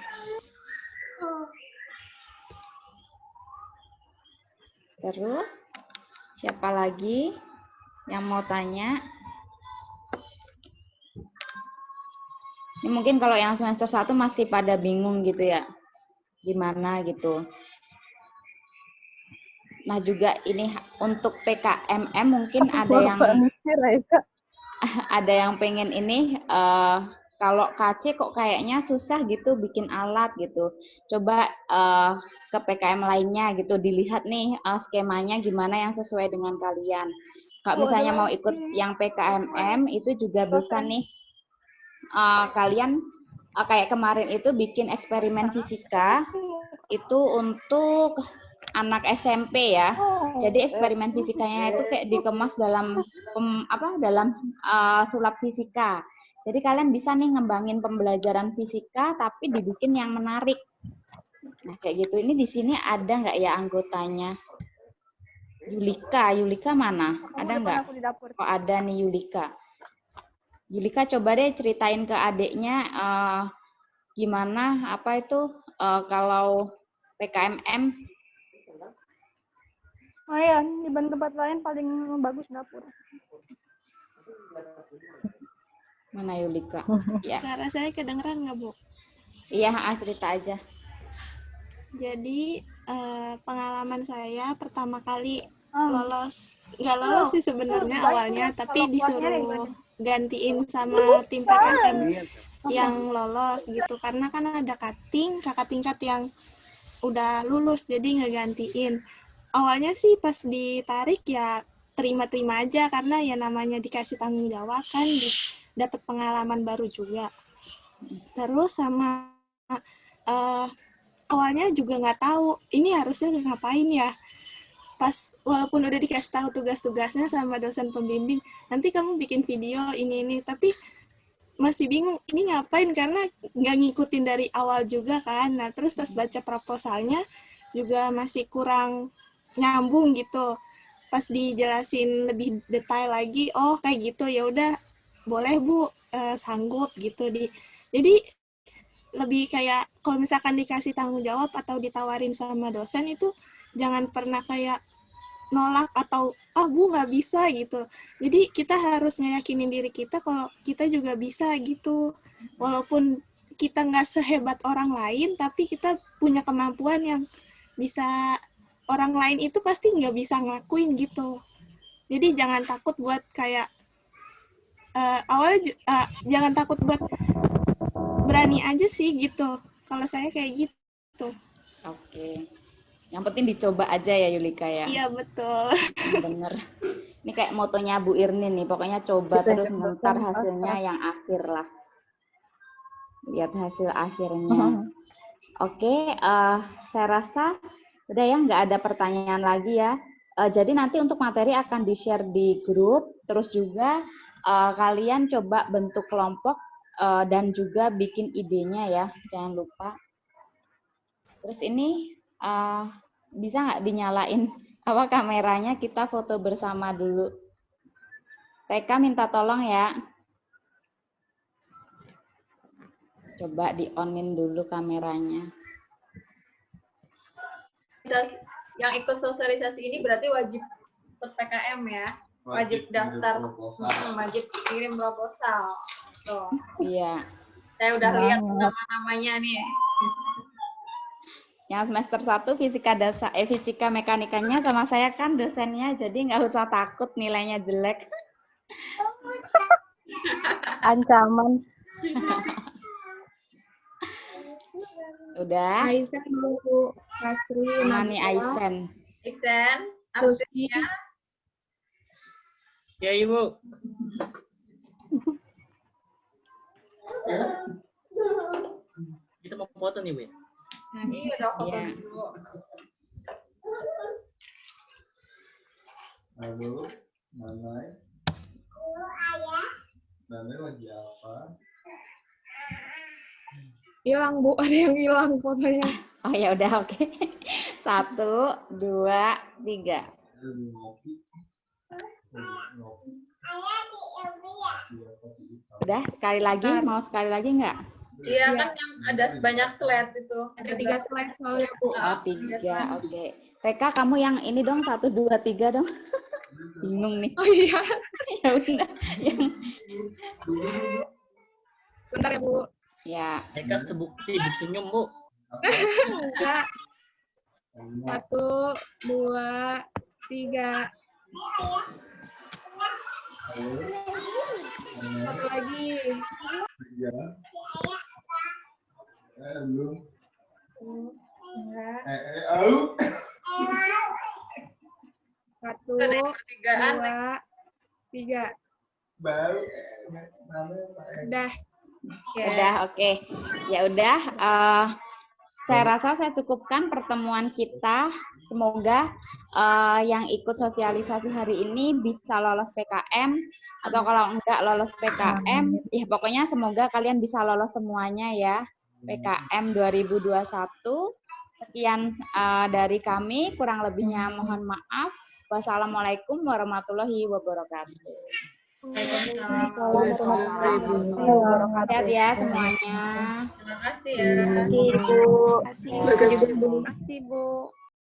Terus, siapa lagi yang mau tanya? Ini mungkin kalau yang semester 1 masih pada bingung gitu ya. Gimana gitu. Nah, juga ini untuk PKMM mungkin ada yang pengen ini kalau KC kok kayaknya susah gitu bikin alat gitu. Coba ke PKM lainnya gitu, dilihat nih skemanya gimana yang sesuai dengan kalian. Kalau misalnya mau ikut yang PKMM itu juga bisa nih kalian kayak kemarin itu bikin eksperimen fisika itu untuk anak SMP ya. Jadi eksperimen fisikanya itu kayak dikemas dalam sulap fisika. Jadi kalian bisa nih ngembangin pembelajaran fisika tapi dibikin yang menarik. Nah, kayak gitu. Ini di sini ada nggak ya anggotanya? Yulika mana? Ada nggak? Oh, ada nih Yulika. Yulika coba deh ceritain ke adiknya gimana kalau PKMM. Ya, di tempat lain paling bagus dapur. Mana Yulika? Ya. Suara saya kedengeran nggak, Bu? Iya, cerita aja. Jadi pengalaman saya pertama kali lolos, nggak lolos sih sebenarnya awalnya, tapi disuruh gantiin sama tim PKM yang lolos gitu, karena kan ada kakak tingkat yang udah lulus, jadi ngegantiin. Awalnya sih pas ditarik ya terima-terima aja, karena ya namanya dikasih tanggung jawab kan, dapat pengalaman baru juga. Terus sama awalnya juga nggak tahu ini harusnya ngapain ya. Pas walaupun udah dikasih tahu tugas-tugasnya sama dosen pembimbing, nanti kamu bikin video ini, tapi masih bingung ini ngapain karena nggak ngikutin dari awal juga kan. Nah terus pas baca proposalnya juga masih kurang nyambung gitu. Pas dijelasin lebih detail lagi, oh kayak gitu, ya udah boleh Bu, sanggup gitu. Jadi lebih kayak kalau misalkan dikasih tanggung jawab atau ditawarin sama dosen itu jangan pernah kayak nolak atau Bu nggak bisa gitu. Jadi kita harus ngeyakinin diri kita kalau kita juga bisa gitu. Walaupun kita nggak sehebat orang lain, tapi kita punya kemampuan yang bisa orang lain itu pasti nggak bisa ngelakuin gitu. Jadi jangan takut buat kayak awalnya jangan takut buat berani aja sih gitu. Kalau saya kayak gitu. Oke. Yang penting dicoba aja ya Yulika ya. Iya betul. Bener. Ini kayak motonya Bu Irnin nih. Pokoknya coba terus, ntar hasilnya yang akhir lah. Lihat hasil akhirnya. Oke, saya rasa udah ya, nggak ada pertanyaan lagi ya. Jadi nanti untuk materi akan di-share di grup, terus juga kalian coba bentuk kelompok dan juga bikin idenya ya, jangan lupa. Terus ini bisa nggak dinyalain apa kameranya, kita foto bersama dulu. TK minta tolong ya. Coba di-on-in dulu kameranya. Yang ikut sosialisasi ini berarti wajib ikut PKM ya. Wajib daftar, wajib kirim proposal. Tuh. Iya. Saya udah lihat nama-namanya nih. Yang semester 1 fisika mekanikanya sama saya kan dosennya, jadi nggak usah takut nilainya jelek. Ancaman. Udah. Aisen dulu, Kasri, Mani Aisen. Aisen, Rizky. Ya, Ibu. Kita mau foto nih, Bu. Nah, iya dong, foto Iya. dulu. Halo, Nanai. Nanai lagi apa? Hilang, Bu. Ada yang hilang fotonya. Oh ya udah, oke. 1, 2, 3. Udah, sekali lagi, mau sekali lagi nggak? Iya kan yang ada banyak slide itu. Ada 3 slide soalnya, Bu. Oh, 3, oke. TK, kamu yang ini dong, 1, 2, 3 dong. Bingung nih. Oh iya. Ya udah. Bentar ya, Bu. Ya. Mereka sibuk senyum, Bu. Enggak. 1, 2, 3. Satu lagi. Iya. Belum. Au. 1, 2, 3. Baru. Udah. Udah, oke. Ya udah, saya rasa saya cukupkan pertemuan kita. Semoga yang ikut sosialisasi hari ini bisa lolos PKM, atau kalau enggak lolos PKM, ya pokoknya semoga kalian bisa lolos semuanya ya. PKM 2021. Sekian dari kami, kurang lebihnya mohon maaf. Wassalamualaikum warahmatullahi wabarakatuh. Sehat ya semuanya. Terima kasih ya. Terima kasih, Bu. Terima kasih, Bu. Terima kasih, Bu.